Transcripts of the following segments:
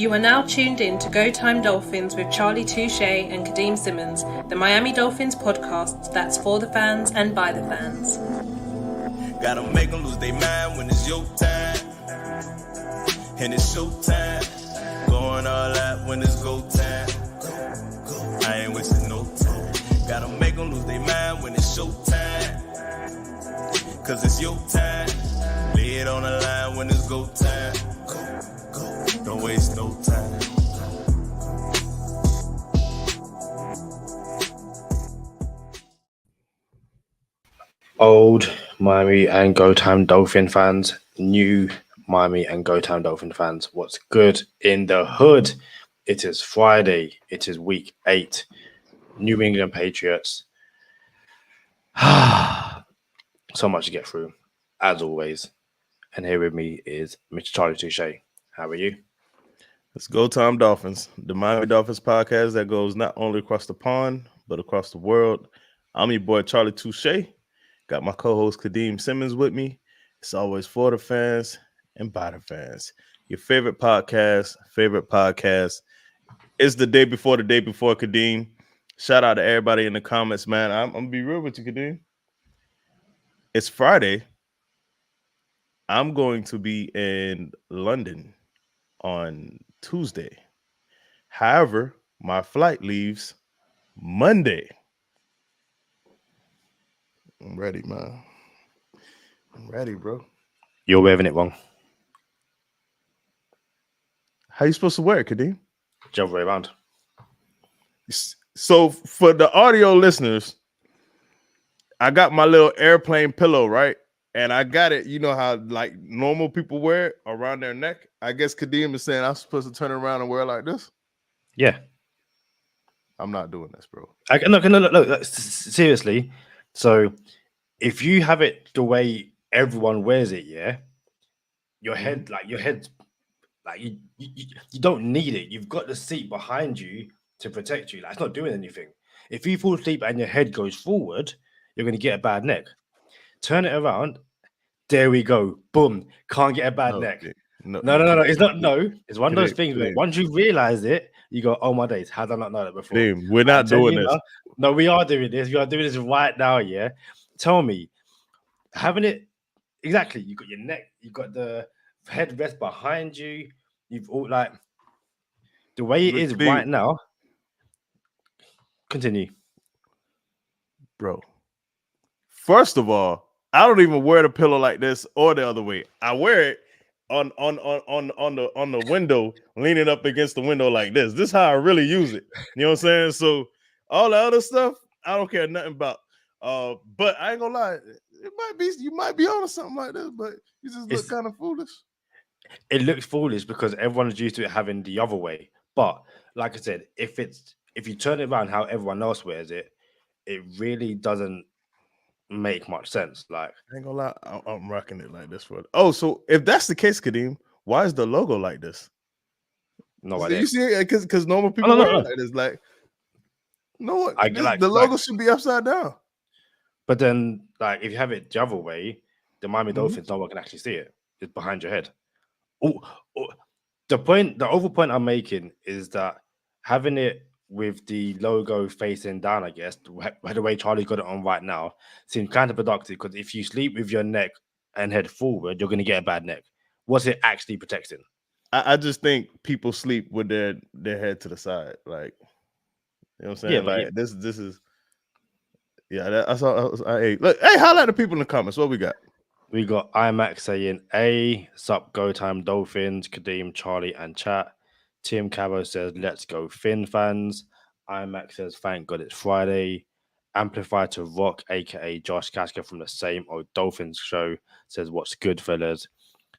You are now tuned in to Go Time Dolphins with Charlie Touche and Kadeem Simmons, the Miami Dolphins podcast that's for the fans and by the fans. Gotta make them lose their mind when it's your time. And it's show time. Going all out when it's go time. I ain't wasting no time. Gotta make them lose their mind when it's show time. Cause it's your time. Lay it on the line when it's go time. Don't waste no time. Old Miami and Go Time Dolphin fans, new Miami and Go Time Dolphin fans, what's good in the hood? It is Friday. It is week 8. New England Patriots. So much to get through, as always. And here with me is Mr. Charlie Touche. How are you? Let's Go Time Dolphins, the Miami Dolphins podcast that goes not only across the pond, but across the world. I'm your boy, Charlie Touche. Got my co-host, Kadeem Simmons, with me. It's always for the fans and by the fans. Your favorite podcast. It's the day before, Kadeem. Shout out to everybody in the comments, man. I'm going to be real with you, Kadeem. It's Friday. I'm going to be in London on Tuesday. However, my flight leaves Monday. I'm ready, man. I'm ready, bro. You're wearing it wrong. How you supposed to wear it, Kadeem? The other way around. So for the audio listeners, I got my little airplane pillow, right? And I got it, you know how like normal people wear it around their neck. I guess Kadeem is saying I'm supposed to turn around and wear it like this. Yeah. I'm not doing this, bro. Look, seriously. So if you have it the way everyone wears it, yeah, your head, you don't need it. You've got the seat behind you to protect you. Like, it's not doing anything. If you fall asleep and your head goes forward, you're going to get a bad neck. Turn it around. There we go. Boom. Can't get a bad neck. No. It's not no. It's one of those things where once you realize it, you go, oh my days, how did I not know that before? We're not doing this. No, we are doing this. We are doing this right now, yeah. Tell me, having it exactly, you got your neck, you got the headrest behind you, you've all like the way it is right now. Continue. Bro. First of all, I don't even wear the pillow like this or the other way. I wear it on the window, leaning up against the window like this. This is how I really use it. You know what I'm saying? So all the other stuff, I don't care nothing about. But I ain't gonna lie, you might be on something like this, but you just look kind of foolish. It looks foolish because everyone's used to it having the other way. But like I said, if you turn it around how everyone else wears it, it really doesn't make much sense. Like, I ain't gonna lie, I'm rocking it like this for it. Oh, so if that's the case, Kadeem, why is the logo like this? No so idea. You see it because normal people wear it like this. Like, no, the logo should be upside down. But then, like, if you have it the other way, the Miami Dolphins, no one can actually see it. It's behind your head. The overall point I'm making is that having it with the logo facing down, I guess, the way Charlie got it on right now, seems counterproductive because if you sleep with your neck and head forward, you're going to get a bad neck. What's it actually protecting? I just think people sleep with their head to the side, like, you know what I'm saying? Yeah, like this is, yeah. That's all. Look, hey, holla at the people in the comments. What we got? We got IMAX saying, "A sup, Go Time Dolphins, Kadeem, Charlie, and chat." Tim Cabo says, "Let's go Finn fans." IMAX says, "Thank God it's Friday." Amplify to Rock, aka Josh Kashka from the same old Dolphins show, says, "What's good, fellas?"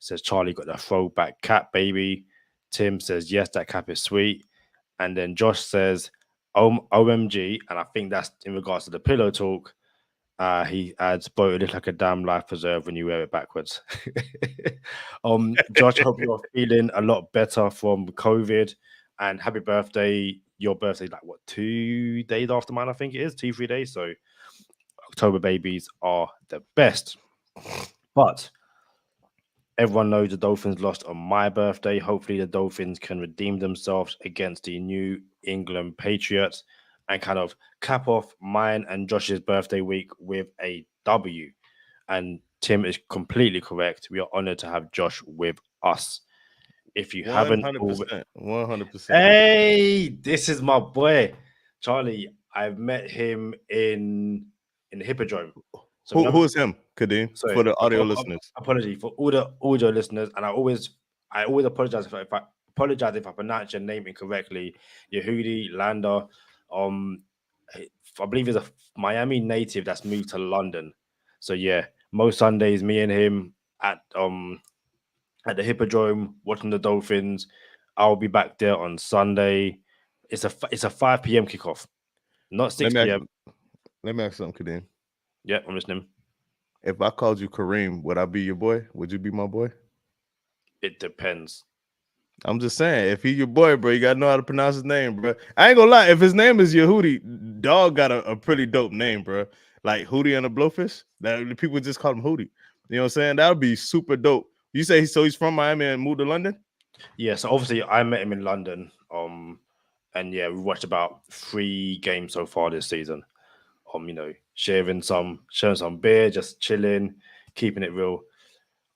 Says Charlie got the throwback cap, baby. Tim says, "Yes, that cap is sweet." And then Josh says, OMG, and I think that's in regards to the pillow talk. He adds, "Boy, it looks like a damn life preserve when you wear it backwards." Josh, hope you're feeling a lot better from COVID, and happy birthday. Your birthday, like what, 2 days after mine, I think it is 2-3 days. So October babies are the best. But Everyone knows the Dolphins lost on my birthday. Hopefully, the Dolphins can redeem themselves against the New England Patriots and kind of cap off mine and Josh's birthday week with a W. And Tim is completely correct. We are honored to have Josh with us. If you haven't already, 100%. 100%. hey, this is my boy, Charlie. I've met him in the Hippodrome. So Who is him, Kadeem, sorry, for the audio listeners? apology for all the audio listeners, and I always apologize if I apologize if I pronounce your name incorrectly. Yehudi Lander, um, I believe he's a Miami native that's moved to London. So yeah, most Sundays, me and him at the Hippodrome watching the Dolphins. I'll be back there on Sunday. It's a 5 p.m. kickoff, not Let 6 me ask, p.m. let me ask something, Kadeem. Yeah, I'm listening. If I called you Kareem, would I be your boy? Would you be my boy? It depends. I'm just saying, if he your boy, bro, you gotta know how to pronounce his name, bro. I ain't gonna lie, if his name is Yehudi, dog got a pretty dope name, bro. Like Hootie and the Blowfish. That people just call him Hootie. You know what I'm saying? That would be super dope. You say so he's from Miami and moved to London? Yeah, so obviously I met him in London. And yeah, we watched about 3 games so far this season. Sharing some beer, just chilling, keeping it real.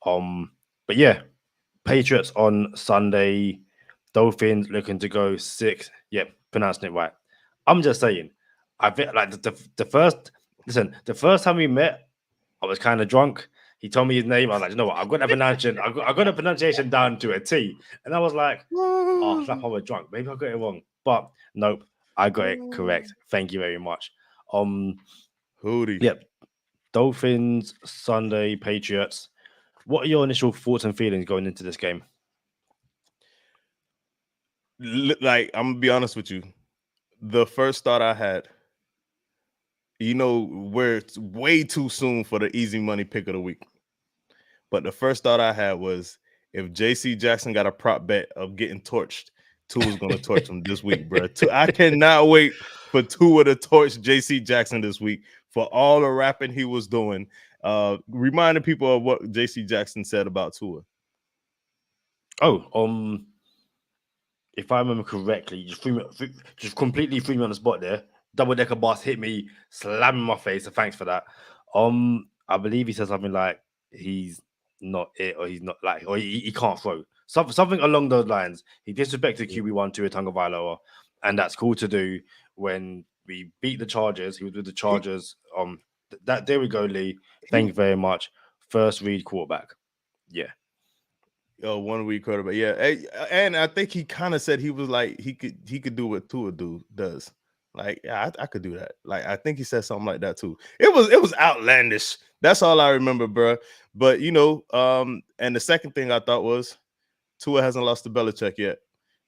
But yeah, Patriots on Sunday, Dolphins looking to go 6. Yep, pronouncing it right. I'm just saying, I think like the first the first time we met, I was kind of drunk. He told me his name. I was like, you know what? I've got the pronunciation. I got the pronunciation down to a T. And I was like, oh, slap, I was drunk. Maybe I got it wrong. But nope, I got it correct. Thank you very much. Hootie. Yep. Dolphins, Sunday, Patriots. What are your initial thoughts and feelings going into this game? Like, I'm gonna be honest with you. The first thought I had, where it's way too soon for the easy money pick of the week. But the first thought I had was if JC Jackson got a prop bet of getting torched, Tua's gonna torch him this week, bro. I cannot wait for Tua to torch JC Jackson this week for all the rapping he was doing. Reminding people of what JC Jackson said about Tua. Oh, if I remember correctly, just completely threw me on the spot there. Double decker boss hit me, slamming my face. So thanks for that. I believe he said something like he's not it, or he's not like, or he can't throw. Something along those lines. He disrespected QB1 to a Tonga Vailoa, and that's cool to do when we beat the Chargers. He was with the Chargers. There we go, Lee. Thank you very much. First read quarterback. Yeah. 1 week quarterback. Yeah, and I think he kind of said he was like he could do what Tua does. Like, yeah, I could do that. Like, I think he said something like that too. It was outlandish. That's all I remember, bro. But and the second thing I thought was Tua hasn't lost to Belichick yet,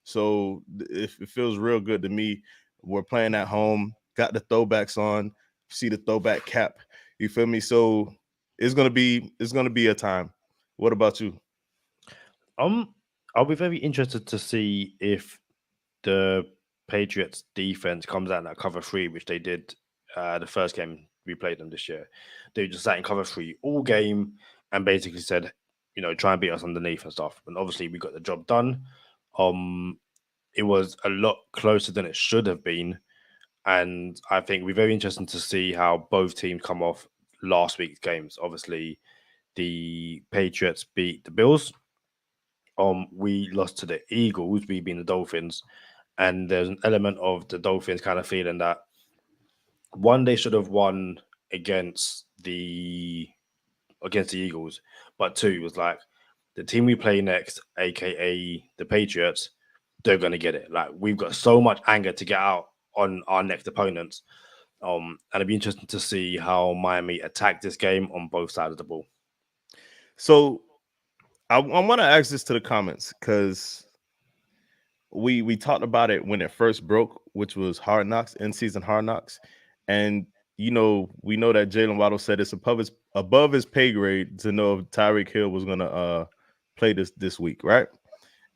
so it feels real good to me. We're playing at home, got the throwbacks on, see the throwback cap. You feel me? So it's gonna be a time. What about you? I'll be very interested to see if the Patriots defense comes out in that cover 3, which they did the first game we played them this year. They just sat in cover 3 all game and basically said, try and beat us underneath and stuff. And obviously we got the job done. It was a lot closer than it should have been. And I think it'll be very interesting to see how both teams come off last week's games. Obviously, the Patriots beat the Bills. We lost to the Eagles, we being the Dolphins, and there's an element of the Dolphins kind of feeling that one, they should have won against the Eagles, but two was like the team we play next, aka the Patriots, they're gonna get it. Like, we've got so much anger to get out on our next opponents. And it'd be interesting to see how Miami attack this game on both sides of the ball. So I want to ask this to the comments because we talked about it when it first broke, which was Hard Knocks, in-season Hard Knocks. And, we know that Jalen Waddle said it's above his pay grade to know if Tyreek Hill was going to play this week, right?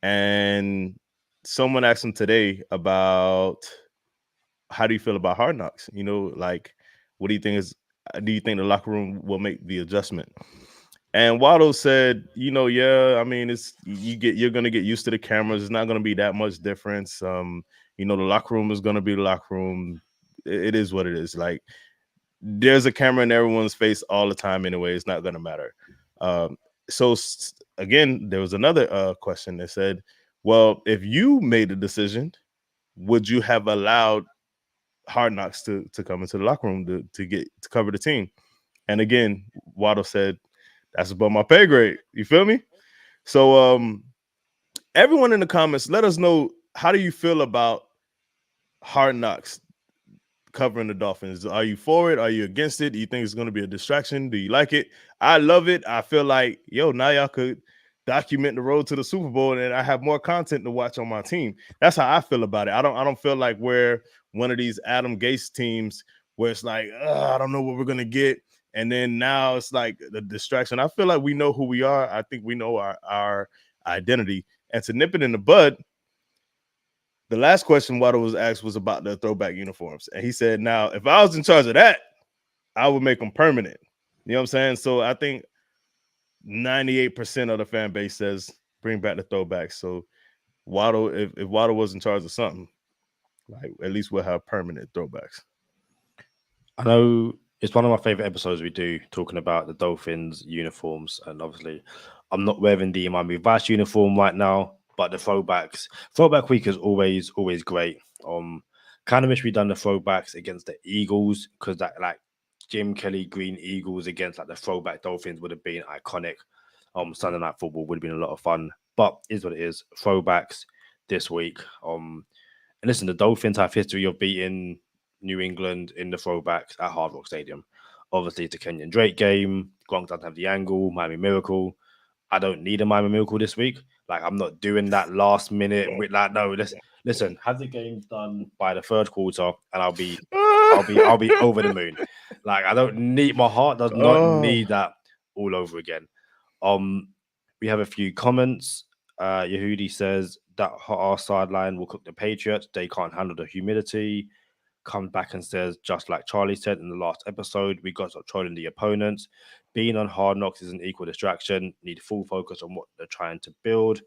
And someone asked him today about how do you feel about Hard Knocks? Like, what do you think do you think the locker room will make the adjustment? And Waddle said, yeah, I mean, you're gonna get used to the cameras. It's not gonna be that much difference. The locker room is gonna be the locker room. It is what it is. Like, there's a camera in everyone's face all the time anyway. It's not gonna matter. So again, there was another question that said, well, if you made a decision, would you have allowed Hard Knocks to come into the locker room to cover the team? And again, Waddle said, that's above my pay grade. You feel me? So everyone in the comments, let us know, how do you feel about Hard Knocks covering the Dolphins? Are you for it? Are you against it? Do you think it's going to be a distraction? Do you like it? I love it. I feel like, now y'all could document the road to the Super Bowl, and I have more content to watch on my team. That's how I feel about it. I don't feel like we're one of these Adam Gase teams where it's like, I don't know what we're going to get. And then now it's like the distraction. I feel like we know who we are. I think we know our identity. And to nip it in the bud, the last question Waddle was asked was about the throwback uniforms. And he said, now, if I was in charge of that, I would make them permanent. You know what I'm saying? So I think 98% of the fan base says bring back the throwbacks. So Waddle, if Waddle was in charge of something, like, at least we'll have permanent throwbacks. I know it's one of my favorite episodes we do, talking about the Dolphins uniforms. And obviously, I'm not wearing the Miami Vice uniform right now, but the throwback week is always great. Kind of wish we'd done the throwbacks against the Eagles, because that, like, Jim Kelly green Eagles against like the throwback Dolphins would have been iconic. Sunday Night Football would have been a lot of fun, but is what it is. Throwbacks this week. And listen, the Dolphins have history of beating New England in the throwbacks at Hard Rock Stadium. Obviously, it's a Kenyon Drake game. Gronk doesn't have the angle. Miami Miracle. I don't need a Miami Miracle this week. Like, I'm not doing that last minute with, like, no. Listen. Have the game done by the third quarter, and I'll be over the moon. Like, I don't need, my heart does not need that all over again. We have a few comments. Yehudi says that our sideline will cook the Patriots. They can't handle the humidity. Comes back and says, just like Charlie said in the last episode, we got to stop trolling the opponents. Being on Hard Knocks is an equal distraction. Need full focus on what they're trying to build.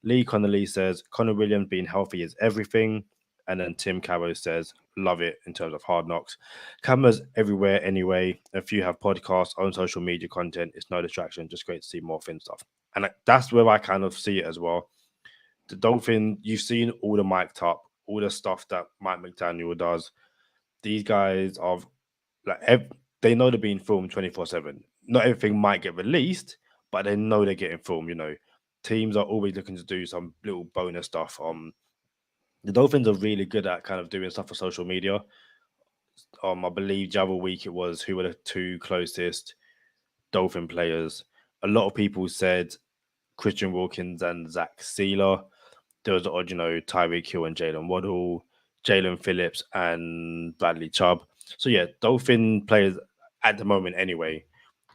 Lee Connolly says, Connor Williams being healthy is everything. And then Tim Cabo says, love it in terms of Hard Knocks. Cameras everywhere anyway. If you have podcasts, own social media content, it's no distraction. Just great to see more Finn stuff. And that's where I kind of see it as well. The Dolphin, you've seen all the mic'd up, all the stuff that Mike McDaniel does. These guys are like, they know they're being filmed 24/7. Not everything might get released, but they know they're getting filmed. Teams are always looking to do some little bonus stuff. The Dolphins are really good at kind of doing stuff for social media. I believe the other week it was, who were the two closest Dolphin players. A lot of people said Christian Wilkins and Zach Sealer. There was the odd, Tyreek Hill and Jalen Waddle, Jalen Phillips and Bradley Chubb. So yeah, Dolphin players at the moment anyway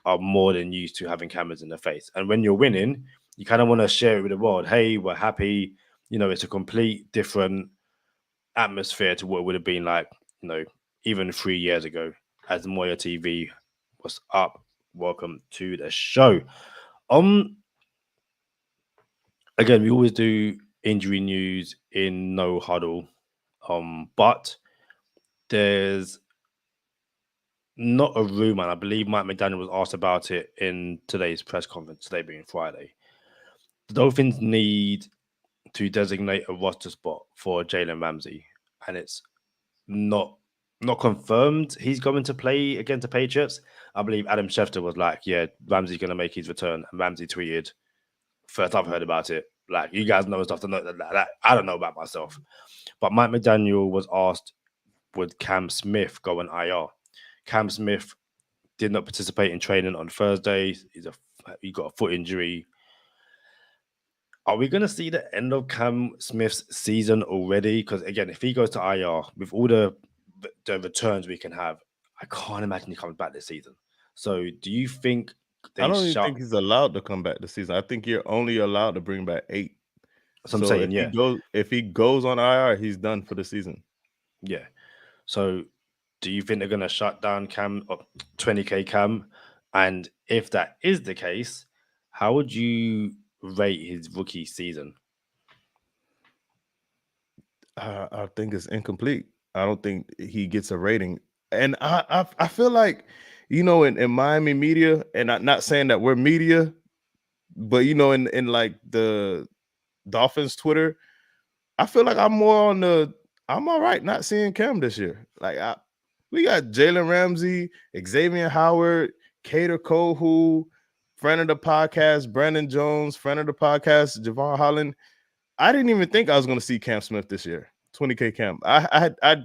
are more than used to having cameras in their face. And when you're winning, you kind of want to share it with the world. Hey, we're happy. It's a complete different atmosphere to what it would have been like, even 3 years ago, as Moya TV was up. Welcome to the show. Again, we always do injury news in No Huddle, but there's not a rumor, and I believe Mike McDaniel was asked about it in today's press conference, today being Friday. The Dolphins need to designate a roster spot for Jalen Ramsey, and it's not confirmed he's going to play against the Patriots. I believe Adam Schefter was like, yeah, Ramsey's going to make his return, and Ramsey tweeted, first I've heard about it. Like, you guys know stuff that I don't know about myself. But Mike McDaniel was asked, would Cam Smith go on IR? Cam Smith did not participate in training on Thursday. He got a foot injury. Are we going to see the end of Cam Smith's season already? Because again, if he goes to IR with all the returns we can have, I can't imagine he comes back this season. So do you think I don't even think he's allowed to come back this season. I think you're only allowed to bring back 8. So I'm saying, yeah. If he goes on IR, he's done for the season. Yeah. So do you think they're going to shut down Cam, 20K Cam, And if that is the case, how would you rate his rookie season? I think it's incomplete. I don't think he gets a rating, and I feel like, in Miami media, and I'm not saying that we're media, but in like the Dolphins Twitter, I feel like I'm all right not seeing Cam this year. Like we got Jalen Ramsey, Xavier Howard, Cater Kohu, friend of the podcast, Brandon Jones, friend of the podcast, Javon Holland. I didn't even think I was going to see Cam Smith this year. 20K Cam. I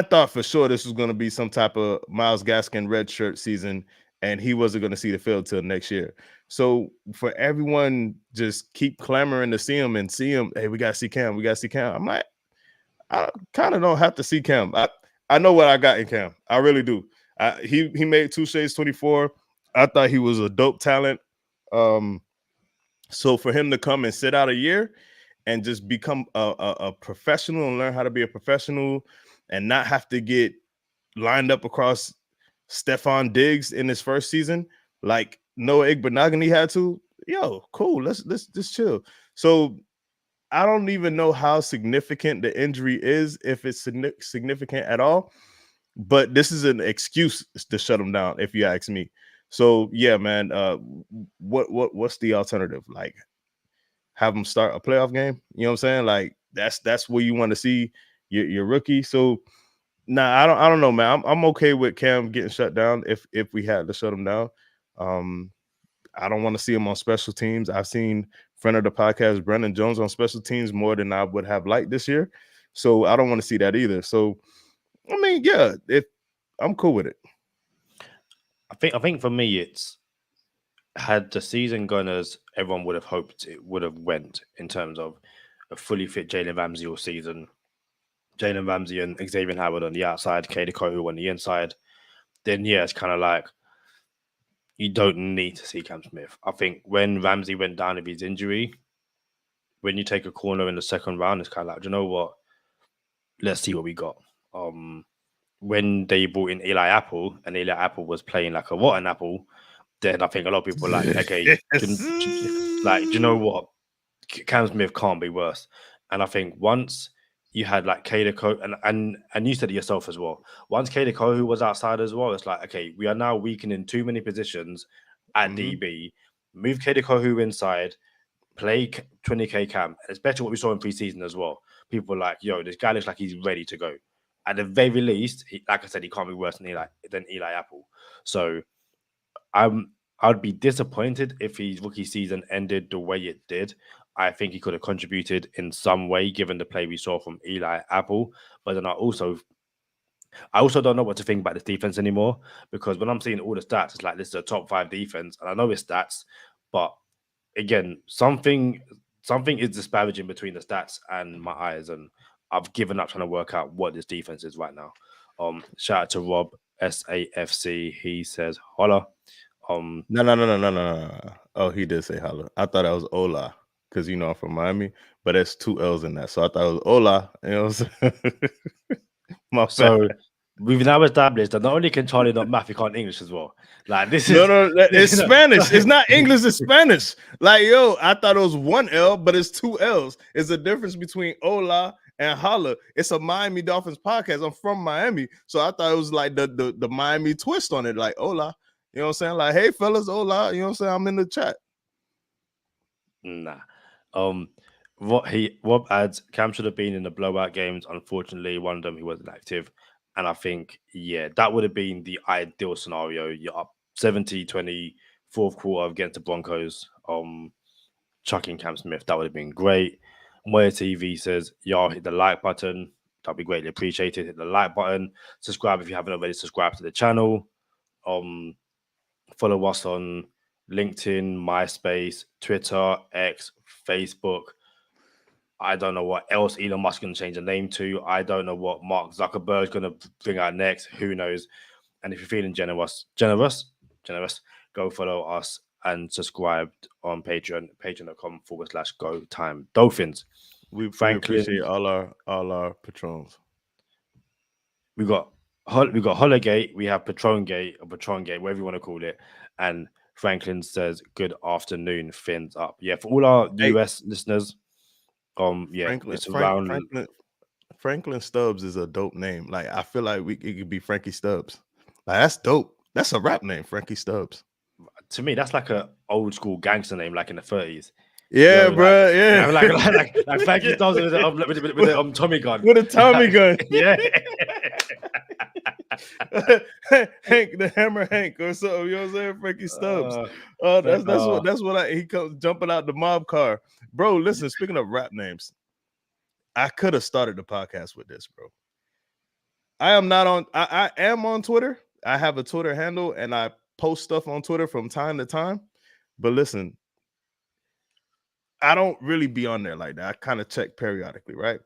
thought for sure this was going to be some type of Myles Gaskin red shirt season, and he wasn't going to see the field till next year. So for everyone just keep clamoring to see him and see him, hey, we got to see Cam. We got to see Cam. I'm like, I kind of don't have to see Cam. I know what I got in Cam. I really do. He made Two Shades 24. I thought he was a dope talent. So for him to come and sit out a year and just become a professional and learn how to be a professional and not have to get lined up across Stephon Diggs in his first season, like Noah Igbenogany had to, cool. Let's just chill. So I don't even know how significant the injury is, if it's significant at all. But this is an excuse to shut him down, if you ask me. So yeah, man. What's the alternative? Like, have him start a playoff game? You know what I'm saying? Like that's where you want to see your rookie. So nah, I don't know, man. I'm okay with Cam getting shut down if we had to shut him down. I don't want to see him on special teams. I've seen friend of the podcast, Brendan Jones, on special teams more than I would have liked this year. So I don't want to see that either. So I mean, yeah, if I'm cool with it. I think for me, it's had the season gone as everyone would have hoped it would have went in terms of a fully fit Jalen Ramsey all season. Jalen Ramsey and Xavier Howard on the outside, Kader Kohu on the inside. Then yeah, it's kind of like you don't need to see Cam Smith. I think when Ramsey went down with his injury, when you take a corner in the second round, it's kind of like, you know what? Let's see what we got. When they brought in Eli Apple and Eli Apple was playing like a rotten apple, then I think a lot of people were like, okay, do you know what? Cam Smith can't be worse. And I think once you had like Kader Kohu, and you said it yourself as well. Once Kader Kohu was outside as well, it's like, okay, we are now weakening too many positions at DB. Move Kader Kohu inside, play 20K Cam. It's better what we saw in preseason as well. People were like, yo, this guy looks like he's ready to go. At the very least, like I said, he can't be worse than Eli Apple. So I'd be disappointed if his rookie season ended the way it did. I think he could have contributed in some way given the play we saw from Eli Apple. But then I also don't know what to think about this defense anymore, because when I'm seeing all the stats, it's like this is a top 5 defense, and I know it's stats, but again, something is disparaging between the stats and my eyes, and I've given up trying to work out what this defense is right now. Shout out to Rob SAFC. He says holla. No. Oh, he did say holla. I thought that was Ola, because I'm from Miami, but there's 2 L's in that. So I thought it was Ola. My so we've now established that not only can Charlie not math, he can't English as well. Like this is no, it's Spanish. It's not English, it's Spanish. Like, yo, I thought it was 1 L, but it's 2 L's. It's the difference between Ola and holla. It's a Miami Dolphins podcast. I'm from Miami, so I thought it was like the Miami twist on it, like Ola. You know what I'm saying? Like, hey fellas, hola. You know what I'm saying? I'm in the chat. Nah. Rob adds Cam should have been in the blowout games. Unfortunately, one of them he wasn't active. And I think, yeah, that would have been the ideal scenario. You're up 70-20, fourth quarter against the Broncos. Chucking Cam Smith, that would have been great. Moya TV says, y'all hit the like button. That'd be greatly appreciated. Hit the like button. Subscribe if you haven't already subscribed to the channel. Follow us on LinkedIn, MySpace, Twitter, X, Facebook. I don't know what else Elon Musk going to change the name to. I don't know what Mark Zuckerberg is going to bring out next. Who knows? And if you're feeling generous, go follow us and subscribe on Patreon, patreon.com/Go Time Dolphins. We appreciate all our patrons. We got We got Hologate, we have Patrongate or Patrongate, whatever you want to call it, and Franklin says, "Good afternoon, fins up." Yeah, for all our Hey, US listeners, yeah, Franklin, it's Frank, around. Franklin, Franklin Stubbs is a dope name. Like I feel like it could be Frankie Stubbs. Like that's dope. That's a rap name, Frankie Stubbs. To me, that's like a old school gangster name, like in the 30s. Yeah, Yo, like, bro. Yeah. like Frankie Stars with the Tommy gun. With a Tommy gun. Yeah. Hank, the Hammer Hank, or something. You know what I'm saying? Frankie Stubbs. Uh, That's what he comes jumping out the mob car. Bro, listen, speaking of rap names, I could have started the podcast with this, bro. I am not on I am on Twitter. I have a Twitter handle and I post stuff on Twitter from time to time. But listen, I don't really be on there like that. I kind of check periodically, right?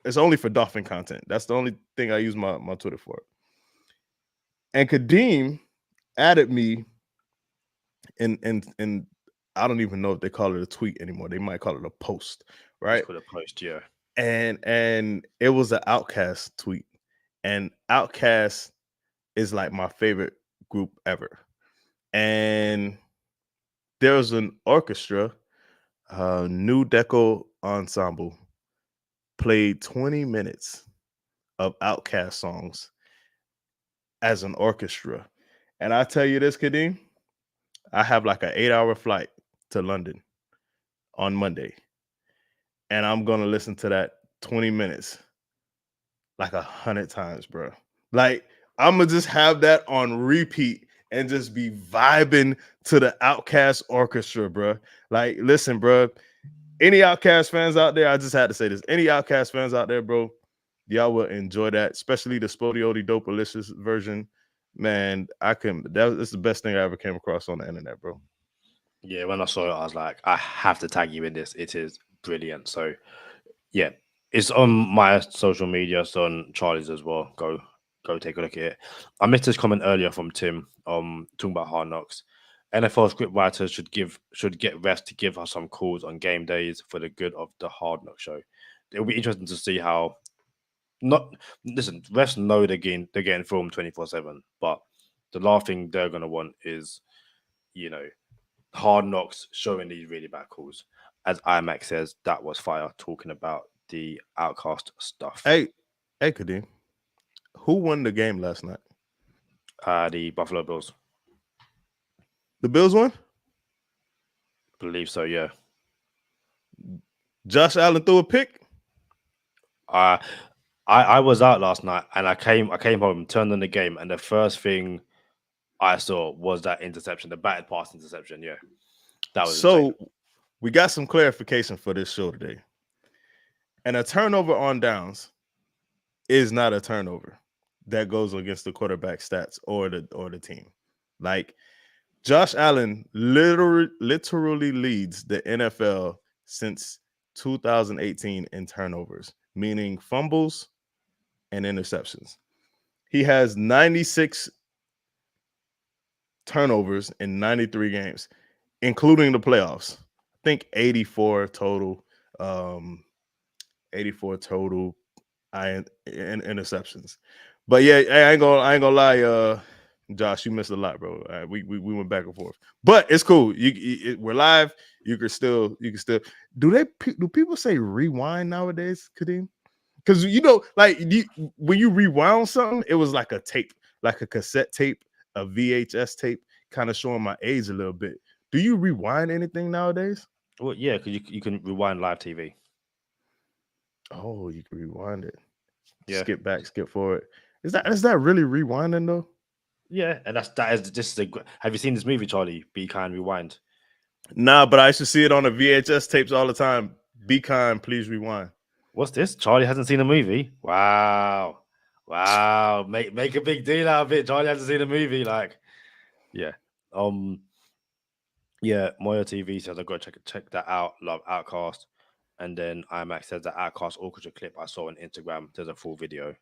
It's only for Dolphin content. That's the only thing I use my Twitter for. And Kadeem added me and I don't even know if they call it a tweet anymore. They might call it a post, right? it's called a post, yeah. And it was an Outcast tweet. And Outcast is like my favorite group ever. And there was an orchestra, New Deco Ensemble, played 20 minutes of Outcast songs as an orchestra. And I tell you this, Kadeem, I have like an 8-hour flight to London on Monday. And I'm gonna listen to that 20 minutes like 100 times, bro. Like I'm gonna just have that on repeat and just be vibing to the Outcast orchestra, bro. Like, listen, bro. Any Outcast fans out there? I just had to say this. Any Outcast fans out there, bro? Y'all will enjoy that, especially the Spodioti Dopalicious version. Man, that's the best thing I ever came across on the internet, bro. Yeah, when I saw it, I was like, I have to tag you in this. It is brilliant. So, yeah, it's on my social media. It's on Charlie's as well. Go take a look at it. I missed this comment earlier from Tim. Talking about Hard Knocks. NFL script writers should get rest to give us some calls on game days for the good of the Hard Knock show. It'll be interesting to see how. Not listen, refs know they're getting filmed 24/7, but the last thing they're gonna want is, you know, Hard Knocks showing these really bad calls. As IMAX says, that was fire talking about the Outcast stuff. Hey, Kadeem, who won the game last night? The Buffalo Bills. The Bills won? Believe so, yeah. Josh Allen threw a pick? I was out last night and I came home, turned on the game, and the first thing I saw was that interception, the batted pass interception. Yeah. That was so insane. We got some clarification for this show today. And a turnover on downs is not a turnover that goes against the quarterback stats or the team. Like Josh Allen literally leads the NFL since 2018 in turnovers, meaning fumbles and interceptions. He has 96 turnovers in 93 games, including the playoffs. I think 84 total. 84 total interceptions. But yeah, I ain't gonna lie, Josh, you missed a lot, bro. We went back and forth, but it's cool. We're live. You can still. Do people say rewind nowadays, Kadeem? Because like when you rewound something, it was like a tape, like a cassette tape, a VHS tape, kind of showing my age a little bit. Do you rewind anything nowadays? Well, yeah, because you can rewind live TV. Oh, you can rewind it. Yeah. Skip back, skip forward. Is that really rewinding though? Yeah, and have you seen this movie, Charlie? Be Kind, Rewind. Nah, but I used to see it on the VHS tapes all the time. Be kind, please rewind. What's this? Charlie hasn't seen a movie? Wow. Make a big deal out of it. Charlie hasn't seen a movie. Like, yeah. Yeah, Moya TV says I've got to check that out. Love Outcast. And then IMAX says that Outcast orchestra clip I saw on Instagram. There's a full video.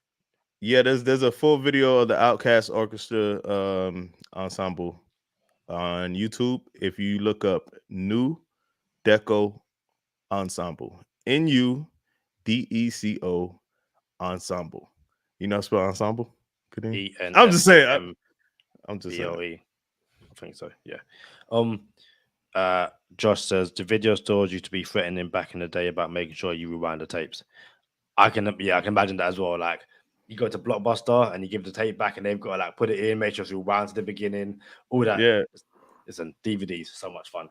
Yeah, there's a full video of the Outcast Orchestra ensemble on YouTube. If you look up New Deco Ensemble, NUDECO Ensemble. You know how to spell ensemble? Kadeem? I'm just saying. I'm just saying. ENFAMBLE. I think so. Yeah. Josh says the video stores used to be threatening back in the day about making sure you rewind the tapes. I can imagine that as well. Like you go to Blockbuster and you give the tape back, and they've got to like put it in, make sure it's rewound to the beginning. All that. Yeah. Listen, DVDs, so much fun.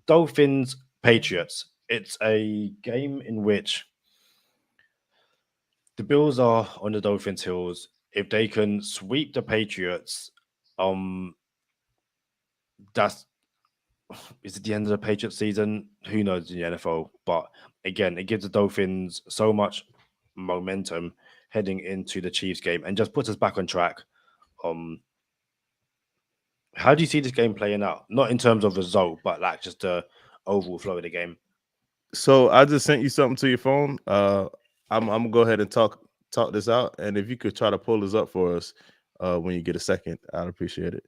Dolphins Patriots. It's a game in which the Bills are on the Dolphins' hills. If they can sweep the Patriots, that's is it the end of the Patriots season? Who knows in the NFL? But again, it gives the Dolphins so much momentum heading into the Chiefs game and just puts us back on track. How do you see this game playing out? Not in terms of result, but like just the overall flow of the game. So I just sent you something to your phone. I'm gonna go ahead and talk this out, and if you could try to pull this up for us when you get a second, I'd appreciate it.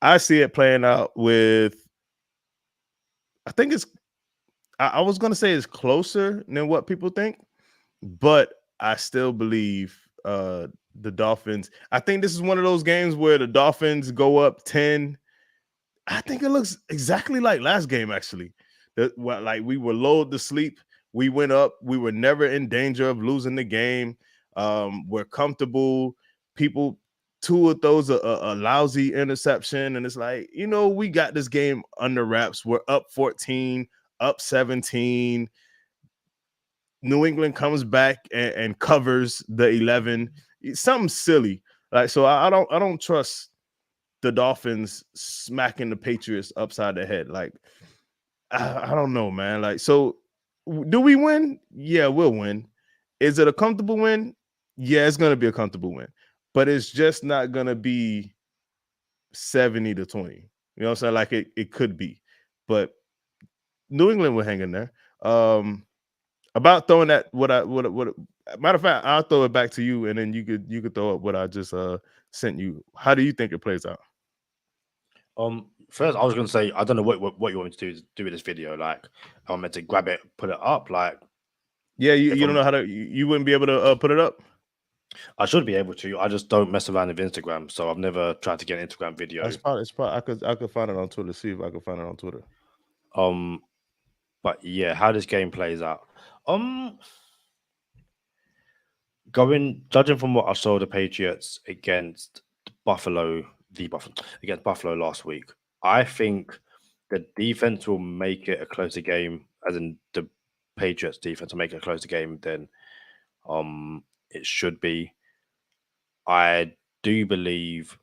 I see it playing out with. I think it's. I was gonna say it's closer than what people think, but I still believe the Dolphins. I think this is one of those games where the Dolphins go up 10. I think it looks exactly like last game, actually. Like we were lulled to sleep. We went up. We were never in danger of losing the game. We're comfortable. Tua throws a lousy interception, and it's like, we got this game under wraps. We're up 14, up 17. New England comes back and covers the 11. It's something silly. Like, so I don't trust the Dolphins smacking the Patriots upside the head. Like, I don't know, man. Like, so do we win? Yeah, we'll win. Is it a comfortable win? Yeah, it's gonna be a comfortable win, but it's just not gonna be 70-20. You know what I'm saying? Like it could be, but New England will hang in there. About throwing that, what matter of fact, I'll throw it back to you, and then you could throw up what I just sent you. How do you think it plays out? First, I was going to say, I don't know what you want me to do with this video. Like, I'm meant to grab it, put it up. Like, yeah, you don't know how to. You wouldn't be able to put it up. I should be able to. I just don't mess around with Instagram, so I've never tried to get an Instagram video. It's probably I could find it on Twitter. See if I can find it on Twitter. But yeah, how this game plays out. Judging from what I saw the Patriots against Buffalo last week, I think the defense will make it a closer game, as in the Patriots defense will make it a closer game than it should be. I do believe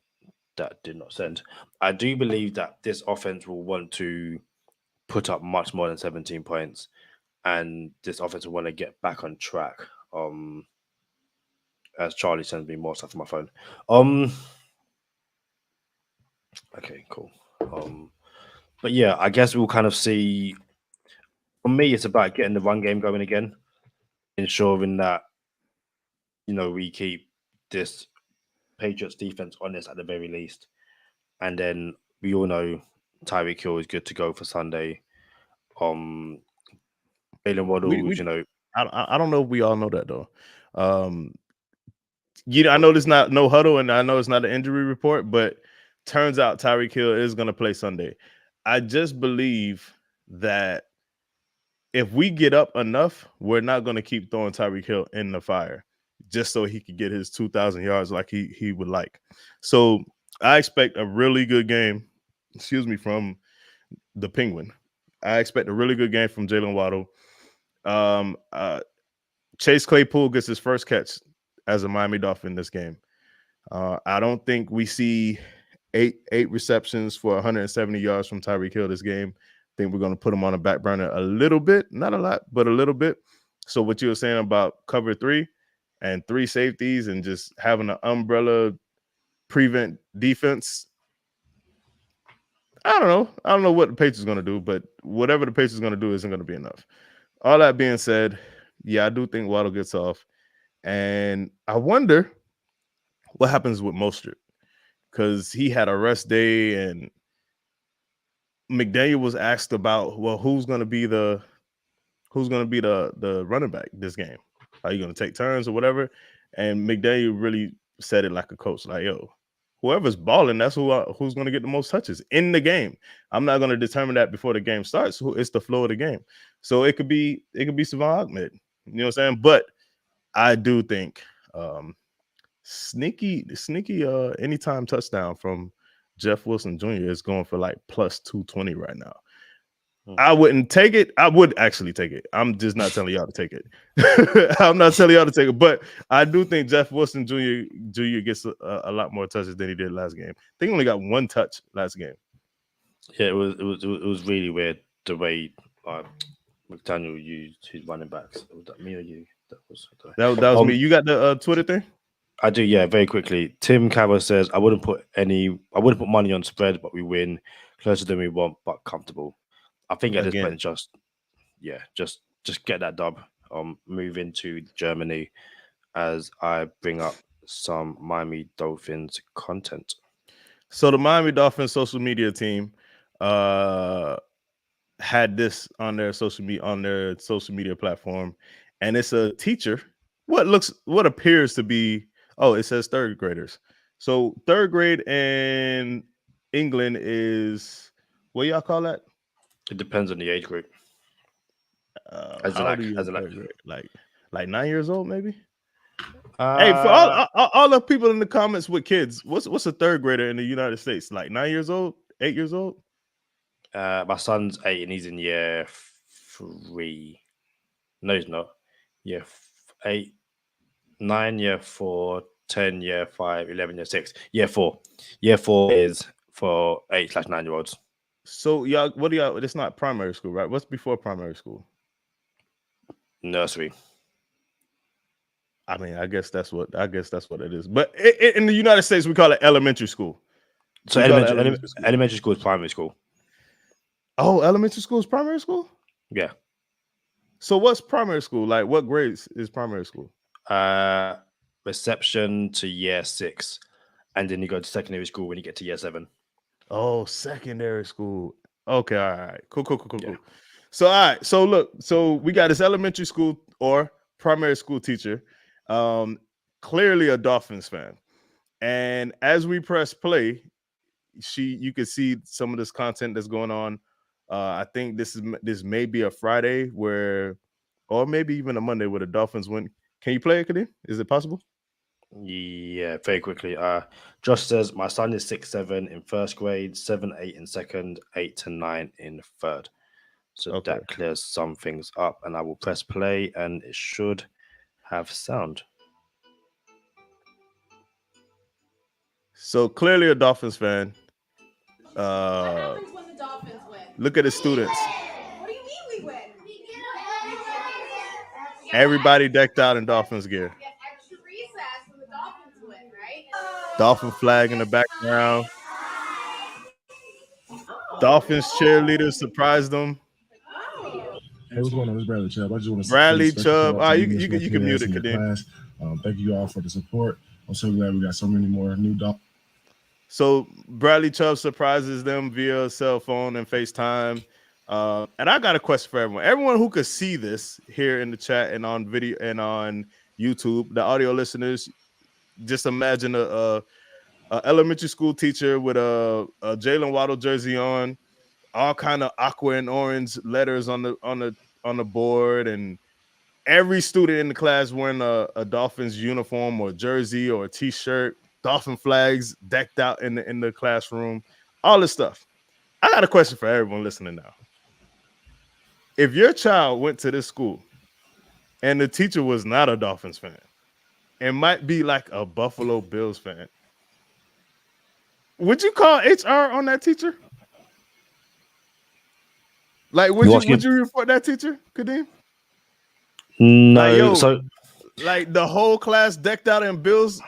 that did not send. I do believe that this offense will want to put up much more than 17 points, and this offense will want to get back on track. As Charlie sends me more stuff on my phone. Okay, cool. But yeah, I guess we'll kind of see. For me, it's about getting the run game going again, ensuring that we keep this Patriots defense honest at the very least, and then we all know Tyreek Hill is good to go for Sunday. Jalen Waddles, I don't know if we all know that though. I know there's not no huddle, and I know it's not an injury report, but turns out Tyreek Hill is going to play Sunday. I just believe that if we get up enough, we're not going to keep throwing Tyreek Hill in the fire just so he could get his 2,000 yards like he would like. So I expect a really good game, from the Penguin. I expect a really good game from Jalen Waddle. Chase Claypool gets his first catch as a Miami Dolphin this game. I don't think we see eight receptions for 170 yards from Tyreek Hill this game. I think we're going to put him on the back burner a little bit, not a lot, but a little bit. So what you were saying about cover 3 and 3 safeties and just having an umbrella prevent defense, I don't know. I don't know what the Patriots are going to do, but whatever the Patriots are going to do isn't going to be enough. All that being said, yeah, I do think Waddle gets off. And I wonder what happens with Mostert, because he had a rest day, and McDaniel was asked about, well, who's going to be the running back this game? Are you going to take turns or whatever? And McDaniel really said it like a coach, like, yo, whoever's balling, that's who's going to get the most touches in the game. I'm not going to determine that before the game starts. It's the flow of the game. So it could be Savon Ahmed. You know what I'm saying? But I do think sneaky anytime touchdown from Jeff Wilson Jr. is going for like plus 220 right now. I wouldn't take it. I would actually take it. I'm just not telling y'all to take it. I'm not telling y'all to take it. But I do think Jeff Wilson Jr. gets a lot more touches than he did last game. I think he only got one touch last game. Yeah, it was really weird the way McDaniel used his running backs. Was that me or you? That was me. You got the Twitter thing? I do, yeah. Very quickly, Tim Cabot says, I wouldn't put money on spread, but we win closer than we want, but comfortable. I think at this point, just get that dub. Move into Germany as I bring up some Miami Dolphins content. So the Miami Dolphins social media team had this on their social media platform, and it's a teacher. What appears to be, it says third graders. So third grade in England is, what y'all call that? It depends on the age group. Like 9 years old, maybe. Hey, for all the people in the comments with kids, what's a third grader in the United States? Like 9 years old, 8 years old? My son's 8 and he's in year 3. No, he's not. Year 8, 9, year 4, 10, year 5, 11, year 6, year 4. Year 4 is for 8/9 year olds. So y'all, it's not primary school, right? What's before primary school? Nursery. I mean, I guess that's what it is. But in the United States, we call it elementary school. So elementary school is primary school. Oh, elementary school is primary school? Yeah. So what's primary school? Like, what grades is primary school? Reception to year 6. And then you go to secondary school when you get to year 7. Oh, secondary school. Okay, all right. Cool. Yeah. So, all right. So look, we got this elementary school or primary school teacher, clearly a Dolphins fan. And as we press play, you can see some of this content that's going on. I think this may be a Friday or maybe even a Monday where the Dolphins win. Can you play it, Kadeem? Is it possible? Yeah, very quickly. Josh says my son is 6'7" in first grade, 7-8 in second, 8-9 in third. So that clears some things up, and I will press play, and it should have sound. So clearly a Dolphins fan. What happens when the Dolphins win? Look at the students. What do you mean we win? Everybody decked out in Dolphins gear. Dolphin flag in the background. Dolphins cheerleaders surprised them. Hey, what's going on? It's Bradley Chubb. I just want to Bradley Chubb. You can mute it, Kadeem. Thank you all for the support. I'm so glad we got so many more new Dolphins. So Bradley Chubb surprises them via cell phone and FaceTime. And I got a question for everyone. Everyone who could see this here in the chat and on video and on YouTube, the audio listeners, just imagine a elementary school teacher with a Jalen Waddle jersey on, all kind of aqua and orange letters on the board, and every student in the class wearing a Dolphins uniform or jersey or a t-shirt, Dolphin flags decked out in the classroom, all this stuff. I got a question for everyone listening now. If your child went to this school and the teacher was not a Dolphins fan, it might be like a Buffalo Bills fan, would you call HR on that teacher? Like, would you report that teacher, Kadeem? No. Like the whole class decked out in Bills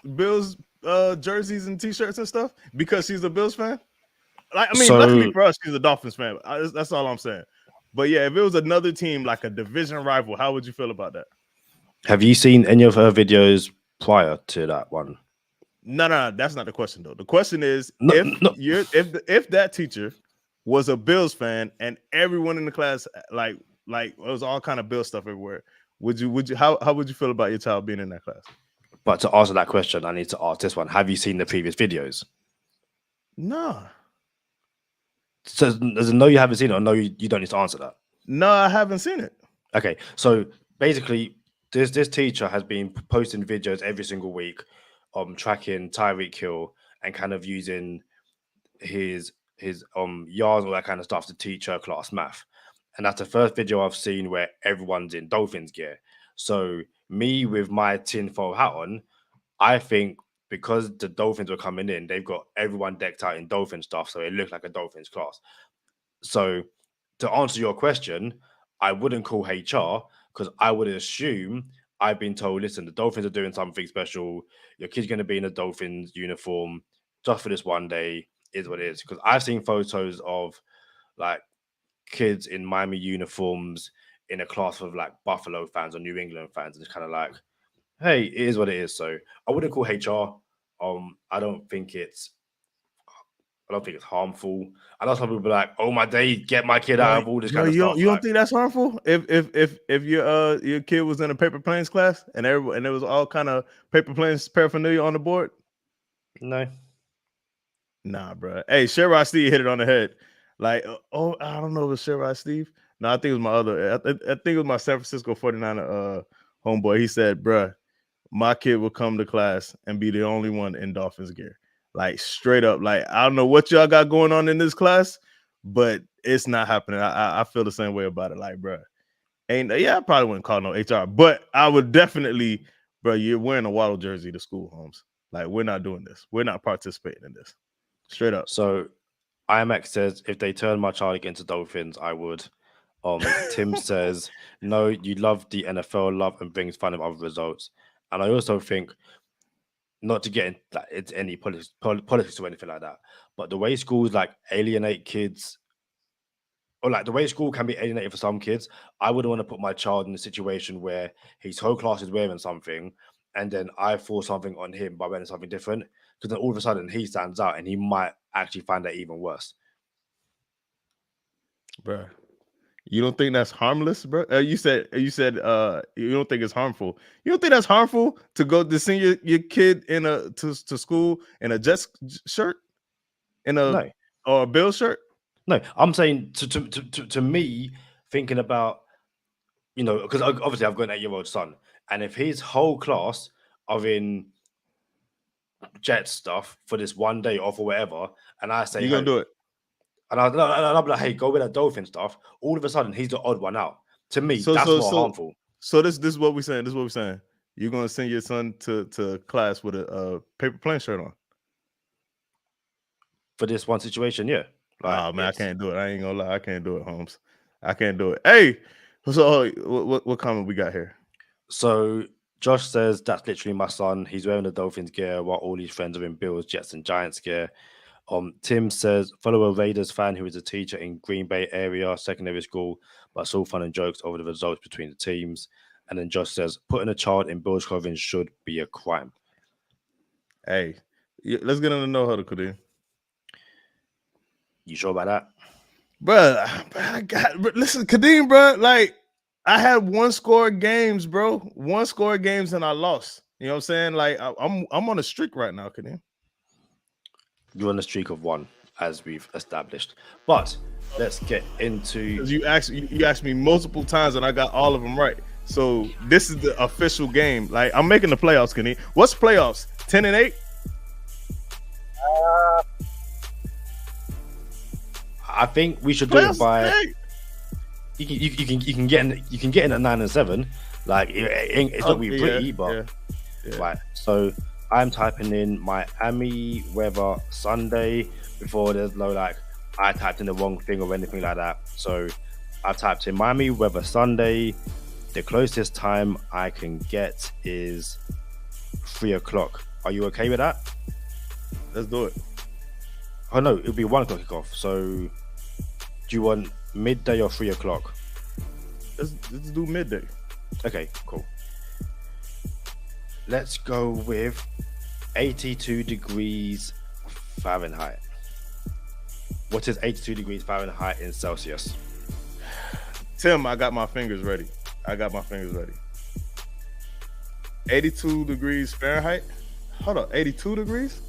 jerseys and t-shirts and stuff because she's a Bills fan. Like, I mean, luckily for us, she's a Dolphins fan. That's all I'm saying. But yeah, if it was another team like a division rival, how would you feel about that? Have you seen any of her videos prior to that one? No, that's not the question though. The question is if that teacher was a Bills fan and everyone in the class like it was all kind of Bills stuff everywhere, how would you feel about your child being in that class? But to answer that question, I need to ask this one. Have you seen the previous videos? Nah. So there's a no, you haven't seen it, or no, you don't need to answer that. No, I haven't seen it. Okay, so basically, this teacher has been posting videos every single week, tracking Tyreek Hill and kind of using his yards, all that kind of stuff to teach her class math. And that's the first video I've seen where everyone's in Dolphins gear. So me with my tinfoil hat on, I think because the Dolphins were coming in, they've got everyone decked out in Dolphin stuff, so it looked like a Dolphins class. So to answer your question, I wouldn't call HR because I would assume I've been told, listen, the Dolphins are doing something special. Your kid's going to be in a Dolphins uniform just for this one day, is what it is. Because I've seen photos of like kids in Miami uniforms in a class of like Buffalo fans or New England fans, and it's kind of like, hey, it is what it is. So I wouldn't call HR. I don't think it's harmful. I know some people be like, "Oh my day, get my kid out of all this kind of stuff." You don't think that's harmful? If your kid was in a paper planes class and there was all kind of paper planes paraphernalia on the board? No. Nah, bro. Hey, Sherrod Steve hit it on the head. Like, I don't know if it's Sherrod Steve. No, I think it was my other. I think it was my San Francisco 49er homeboy. He said, "Bruh, my kid will come to class and be the only one in Dolphins gear." Like straight up. Like, I don't know what y'all got going on in this class, but it's not happening. I feel the same way about it. Like, bro, I probably wouldn't call no HR, but I would definitely, bro, you're wearing a Waddle jersey to school, Holmes. Like, we're not doing this. We're not participating in this. Straight up. So IMX says, if they turn my child against the Dolphins, I would. Tim says, no, you love the NFL, love and brings fun of other results. And I also think, not to get into any politics or anything like that, but the way schools like alienate kids, or like the way school can be alienated for some kids, I wouldn't want to put my child in a situation where his whole class is wearing something and then I force something on him by wearing something different, because then all of a sudden he stands out and he might actually find that even worse. Bro, you don't think that's harmless, bro? You said you don't think it's harmful. You don't think that's harmful to go to send your kid in to school in a Jets shirt, or a Bill shirt? No, I'm saying to me, thinking about, because obviously I've got an 8-year-old son, and if his whole class are in Jets stuff for this one day off or whatever, and I say, you're gonna do it. And I'll be like, hey, go with that Dolphin stuff. All of a sudden, he's the odd one out. To me, that's more harmful. So this is what we're saying. This is what we're saying. You're going to send your son to class with a paper plane shirt on. For this one situation, yeah. Man, yes. I can't do it. I ain't going to lie. I can't do it, Holmes. I can't do it. Hey, so what comment we got here? So Josh says, that's literally my son. He's wearing the Dolphins gear while all his friends are in Bills, Jets, and Giants gear. Tim says, follow a Raiders fan who is a teacher in Green Bay area secondary school, but it's all fun and jokes over the results between the teams. And then Josh says, putting a child in Bills clothing should be a crime. Hey, let's get on the no huddle, Kadeem. You sure about that? Bro, listen, Kadeem, bro, like, I had one-score games, bro. One-score games and I lost. You know what I'm saying? Like, I'm on a streak right now, Kadeem. You're on a streak of one, as we've established. But let's get into. You asked me multiple times, and I got all of them right. So this is the official game. Like, I'm making the playoffs, Kenny. What's playoffs? 10-8. I think we should do it by. You can get in at 9-7. Like it's not be pretty, but right. So I'm typing in Miami weather Sunday before there's no like I typed in the wrong thing or anything like that. So I typed in Miami weather Sunday. The closest time I can get is 3:00. Are you okay with that? Let's do it. Oh no, it'll be 1:00 kickoff. So do you want midday or 3:00? Let's do midday. Okay, cool. Let's go with 82 degrees Fahrenheit. What is 82 degrees Fahrenheit in Celsius? Tim, I got my fingers ready. 82 degrees Fahrenheit. Hold up, 82 degrees?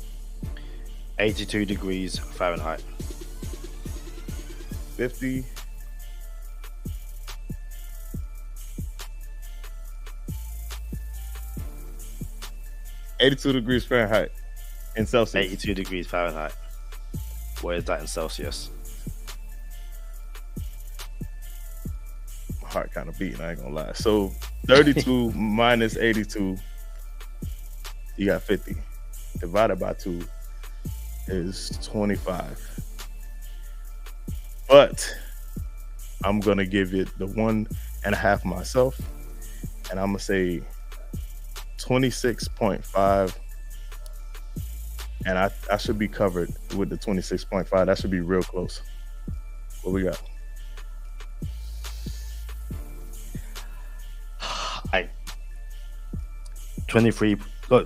82 degrees Fahrenheit. 50. $82 degrees Fahrenheit in Celsius. 82 degrees Fahrenheit. What is that in Celsius? My heart kind of beating, I ain't gonna lie. So 32 minus 82, you got 50. Divided by 2 is 25. But I'm gonna give it the 1.5 myself, and I'm gonna say 26.5, and I should be covered with the 26.5. That should be real close. What we got? 23.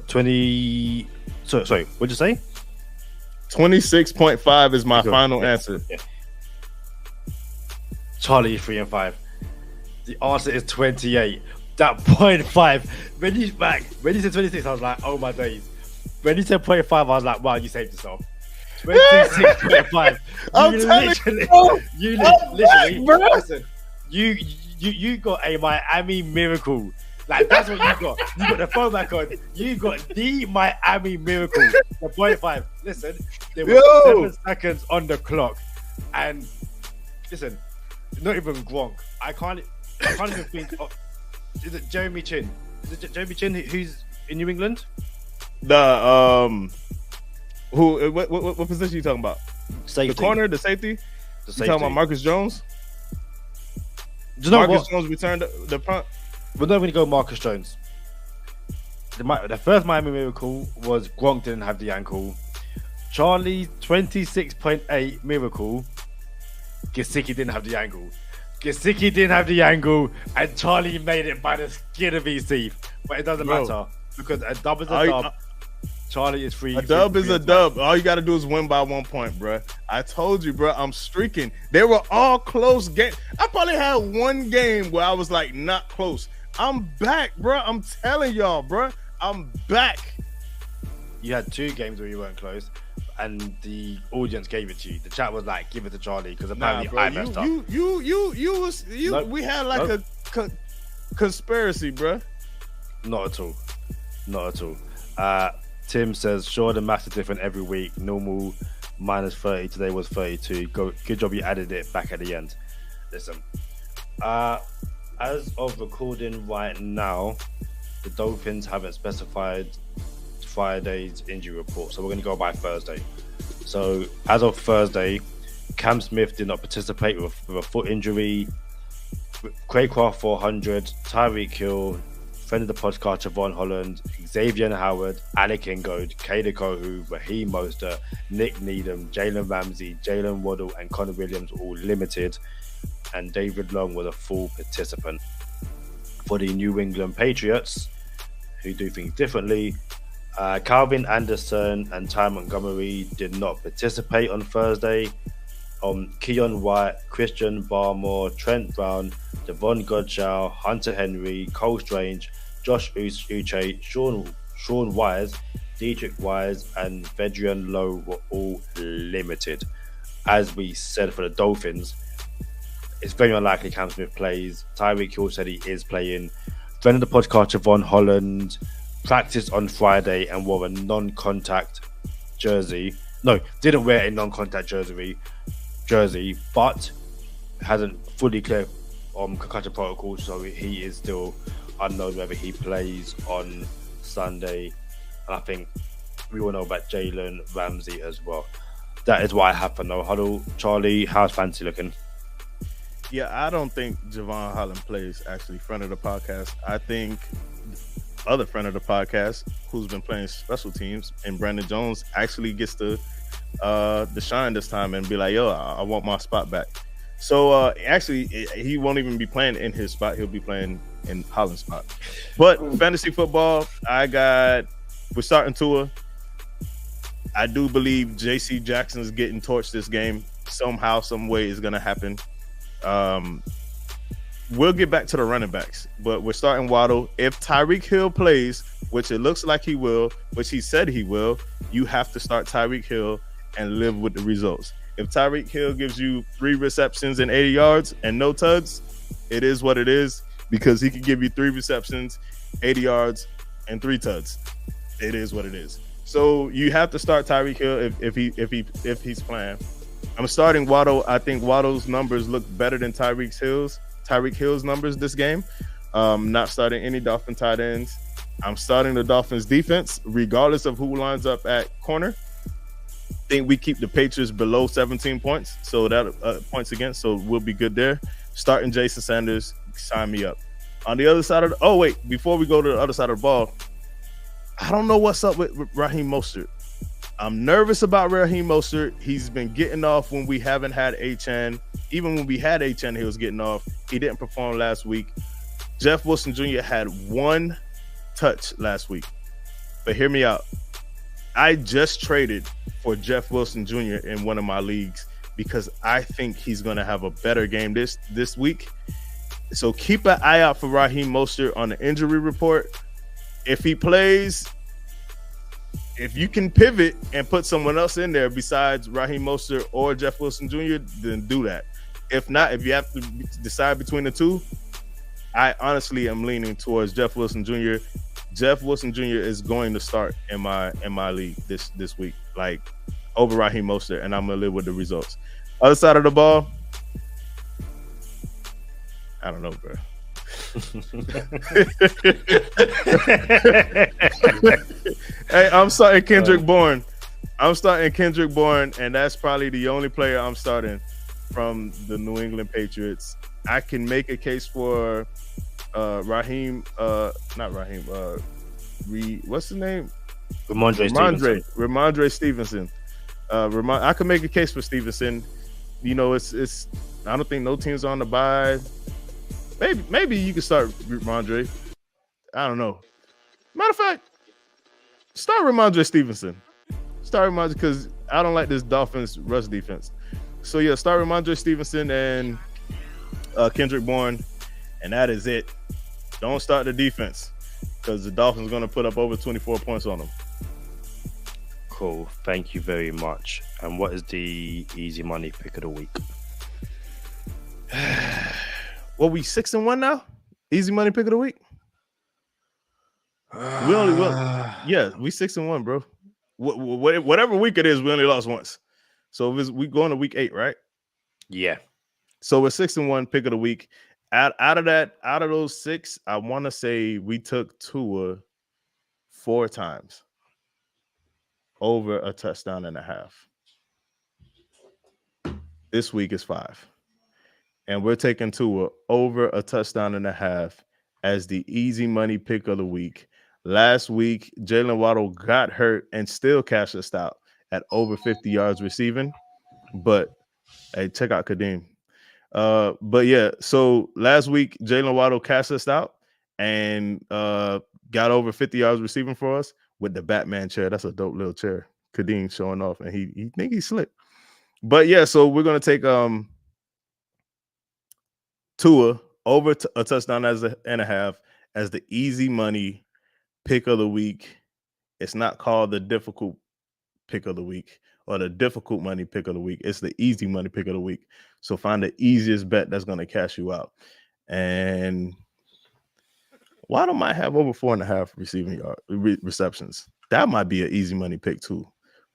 20. Sorry. What'd you say? 26.5 is my final answer. Yeah. Charlie 3 and 5. The answer is 28. That 0.5. When you said 26, I was like, oh my days. When you said 0.5, I was like, wow, you saved yourself. 26.5. You literally, listen, you got a Miami miracle. Like, that's what you got. You got the phone back on. You got the Miami miracle. The 0.5. Listen, there were 7 seconds on the clock. And listen, not even Gronk. I can't even think of. Is it Jeremy Chin? Is it Jeremy Chin who's in New England? What position are you talking about? Safety. The corner, the safety? The You talking about Marcus Jones? Do you know Marcus what? Jones returned the punt. We're not going to go Marcus Jones. The first Miami miracle was Gronk didn't have the ankle. Charlie 26.8 miracle. Gesicki didn't have the ankle. Gesicki didn't have the angle, and Charlie made it by the skin of his teeth. But it doesn't matter because a dub is a dub. Charlie is free. A dub is a dub. All you got to do is win by 1 point, bro. I told you, bro. I'm streaking. They were all close games. I probably had one game where I was like not close. I'm back, bro. I'm telling y'all, bro. I'm back. You had 2 games where you weren't close, and the audience gave it to you. The chat was like, "Give it to Charlie," because apparently I messed up. Nope. We had like a conspiracy, bro. Not at all. Not at all. Tim says, sure, the maths are different every week. Normal minus 30. Today was 32. Good job you added it back at the end. Listen, as of recording right now, the Dolphins haven't specified Friday's injury report, so we're going to go by Thursday. So as of Thursday, Cam Smith did not participate with a foot injury. Craycraft 400, Tyreek Hill, friend of the podcast, Javon Holland, Xavier Howard, Alec Ingold, Kader Kohu, Raheem Mostert, Nick Needham, Jalen Ramsey, Jalen Waddle, and Connor Williams were all limited, and David Long was a full participant. For the New England Patriots, who do things differently, Calvin Anderson and Ty Montgomery did not participate on Thursday. Keon White, Christian Barmore, Trent Brown, Devon Godshaw, Hunter Henry, Cole Strange, Josh Uche, Sean Wise, Dietrich Wise, and Vedrian Lowe were all limited. As we said for the Dolphins, it's very unlikely Cam Smith plays. Tyreek Hill said he is playing. Friend of the podcast, Javon Holland, practiced on Friday and wore a non-contact jersey. No, didn't wear a non-contact jersey, but hasn't fully cleared concussion protocol, so he is still unknown whether he plays on Sunday. And I think we all know about Jalen Ramsey as well. That is what I have for No Huddle. Charlie, how's fantasy looking? Yeah, I don't think Javon Holland plays, actually, friend of the podcast. I think other friend of the podcast who's been playing special teams, and Brandon Jones actually gets the shine this time and be like, yo, I want my spot back. So actually, he won't even be playing in his spot. He'll be playing in Holland's spot. But fantasy football, we're starting Tua. I do believe J.C. Jackson's getting torched this game. Somehow, some way is going to happen. we'll get back to the running backs, but we're starting Waddle. If Tyreek Hill plays, which it looks like he will, which he said he will, you have to start Tyreek Hill and live with the results. If Tyreek Hill gives you 3 receptions and 80 yards and no tuds, it is what it is, because he can give you 3 receptions, 80 yards, and 3 tuds. It is what it is. So you have to start Tyreek Hill if he's playing. I'm starting Waddle. I think Waddle's numbers look better than Tyreek Hill's numbers this game. Not starting any Dolphin tight ends. I'm starting the Dolphins defense, regardless of who lines up at corner. I think we keep the Patriots below 17 points, so that points against, so we'll be good there. Starting Jason Sanders, sign me up. On the other side of before we go to the other side of the ball, I don't know what's up with Raheem Mostert. I'm nervous about Raheem Mostert. He's been getting off when we haven't had HN. Even when we had HN, he was getting off. He didn't perform last week. Jeff Wilson Jr. had 1 touch last week. But hear me out. I just traded for Jeff Wilson Jr. in one of my leagues because I think he's going to have a better game this week. So keep an eye out for Raheem Mostert on the injury report. If he plays, if you can pivot and put someone else in there besides Raheem Mostert or Jeff Wilson Jr., then do that. If not, if you have to decide between the two, I honestly am leaning towards Jeff Wilson Jr. Jeff Wilson Jr. is going to start in my league this week, like over Raheem Mostert, and I'm gonna live with the results. Other side of the ball, I don't know, bro. Hey, I'm starting Kendrick Bourne. And that's probably the only player I'm starting from the New England Patriots. I can make a case for Raheem, not Raheem, what's his name? Ramondre Stevenson. I can make a case for Stevenson. You know, it's I don't think no teams on the bye. Maybe you can start Ramondre. I don't know. Matter of fact, start Ramondre Stevenson. Start Ramondre because I don't like this Dolphins rush defense. So yeah, start Ramondre Stevenson and Kendrick Bourne, and that is it. Don't start the defense because the Dolphins are going to put up over 24 points on them. Cool. Thank you very much. And what is the easy money pick of the week? Well, we 6-1 now. Easy money pick of the week. We 6-1, bro. Whatever week it is, we only lost once. So we going to week 8, right? Yeah. So we're 6-1 pick of the week. Out of those 6, I want to say we took Tua 4 times over a touchdown and a half. This week is 5. And we're taking Tua over a touchdown and a half as the easy money pick of the week. Last week, Jalen Waddle got hurt and still cashed us out at over 50 yards receiving. But hey, check out Kadeem. But yeah, so last week, Jalen Waddle cashed us out and got over 50 yards receiving for us with the Batman chair. That's a dope little chair. Kadeem showing off, and he think he's slick. But yeah, so we're gonna take Tua over a touchdown and a half as the easy money pick of the week. It's not called the difficult pick of the week or the difficult money pick of the week. It's the easy money pick of the week. So find the easiest bet that's going to cash you out. And Waddle might have over 4.5 receiving receptions. That might be an easy money pick too.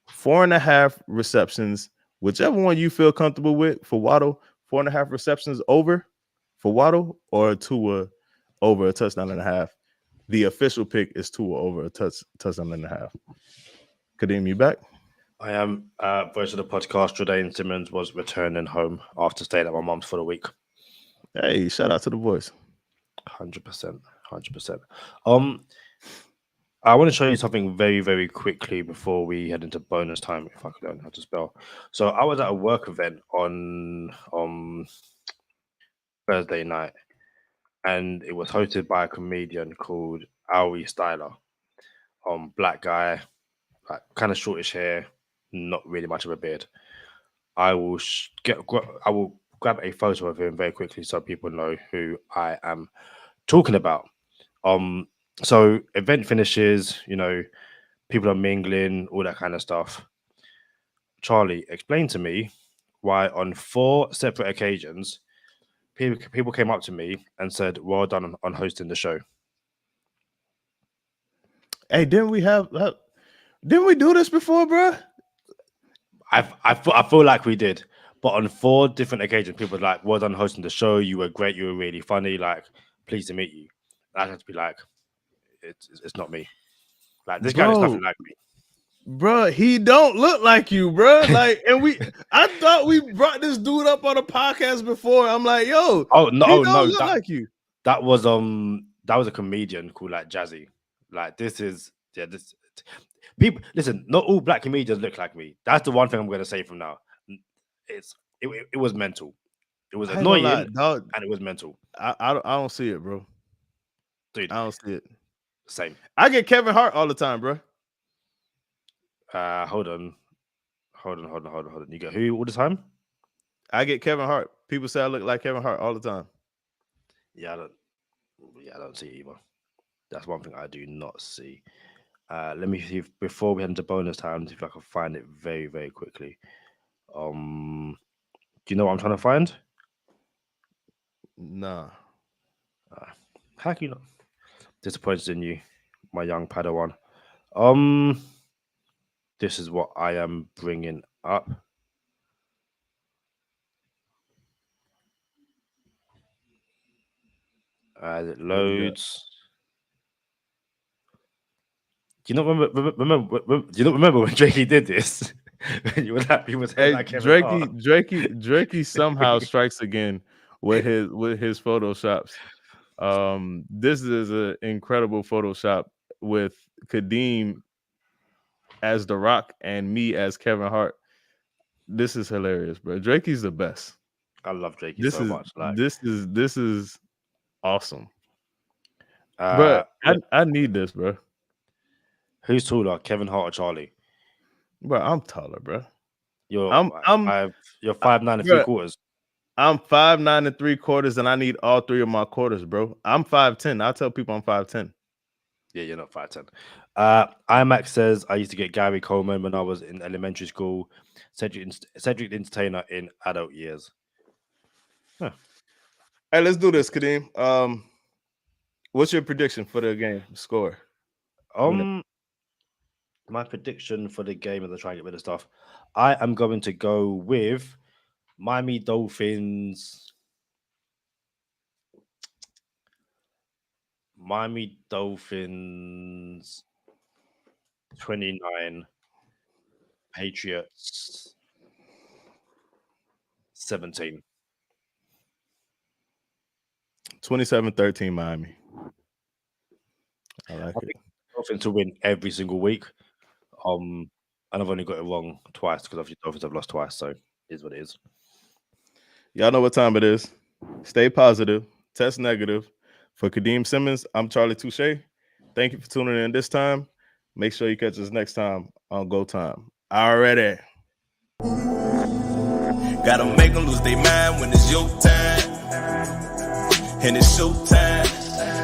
4.5 receptions, whichever one you feel comfortable with for Waddle. 4.5 receptions over for Waddle or Tua over a touchdown and a half. The official pick is Tua over a touchdown and a half. Kadeem, you back? I am. Voice of the podcast, Jordan Simmons was returning home after staying at my mom's for the week. Hey, shout out to the boys. 100%. I want to show you something very, very quickly before we head into bonus time, if I could learn how to spell. So I was at a work event on Thursday night, and it was hosted by a comedian called Ari Styler. Black guy, like kind of shortish hair, not really much of a beard. I will go grab a photo of him very quickly so people know who I am talking about. So event finishes, people are mingling, all that kind of stuff. Charlie, explain to me why on 4 separate occasions people came up to me and said, "Well done on hosting the show." Hey, didn't we do this before, bro? I feel like we did, but on 4 different occasions, people were like, "Well done hosting the show. You were great. You were really funny. Like, pleased to meet you." I had to be like, "It's not me. Like, this guy is nothing like me." Bro, he don't look like you, bro. Like, I thought we brought this dude up on a podcast before. I'm like, yo, Oh no, he don't look that, like you. that was a comedian called like Jazzy. Like, this people listen. Not all black comedians look like me. That's the one thing I'm gonna say from now. It was mental. It was I ain't gonna lie, annoying, dog. and it was mental, I don't see it, bro. dude. I don't see it. Same. I get Kevin Hart all the time, bro. Hold on. You get who all the time? I get Kevin Hart. People say I look like Kevin Hart all the time. Yeah, I don't see it either. That's one thing I do not see. Let me see before we head into bonus time, see if I can find it very, very quickly. Do you know what I'm trying to find? Nah. How can you not? Disappointed in you, my young Padawan. This is what I am bringing up. As it loads. Do you not remember? Do you not remember when Drakey did this? When you were like, people said like Kevin Hart. Drakey somehow strikes again with his photoshops. This is an incredible Photoshop with Kadeem as The Rock and me as Kevin Hart. This is hilarious, bro. Drakey's the best. I love Drakey so much. Like, this is awesome. But I need this, bro. Who's taller, Kevin Hart or Charlie? Bro, I'm taller, bro. You're 5'9" and 3/4. I'm 5'9" and 3/4, and I need all 3 of my quarters, bro. I'm 5'10". I tell people I'm 5'10". Yeah, you're not 5'10". IMAX says I used to get Gary Coleman when I was in elementary school. Cedric the Entertainer in adult years. Huh. Hey, let's do this, Kadeem. What's your prediction for the game score? My prediction for the game, as I try and get rid of stuff, I am going to go with Miami Dolphins. 29, Patriots 17. 27-13 Miami. I like it. Dolphins to win every single week. And I've only got it wrong twice because obviously Dolphins have lost twice, so it is what it is. Y'all know what time it is. Stay positive, test negative. For Kadeem Simmons, I'm Charlie Touche. Thank you for tuning in this time. Make sure you catch us next time on Go Time. Already. Gotta make them lose their mind when it's your time. And it's show time.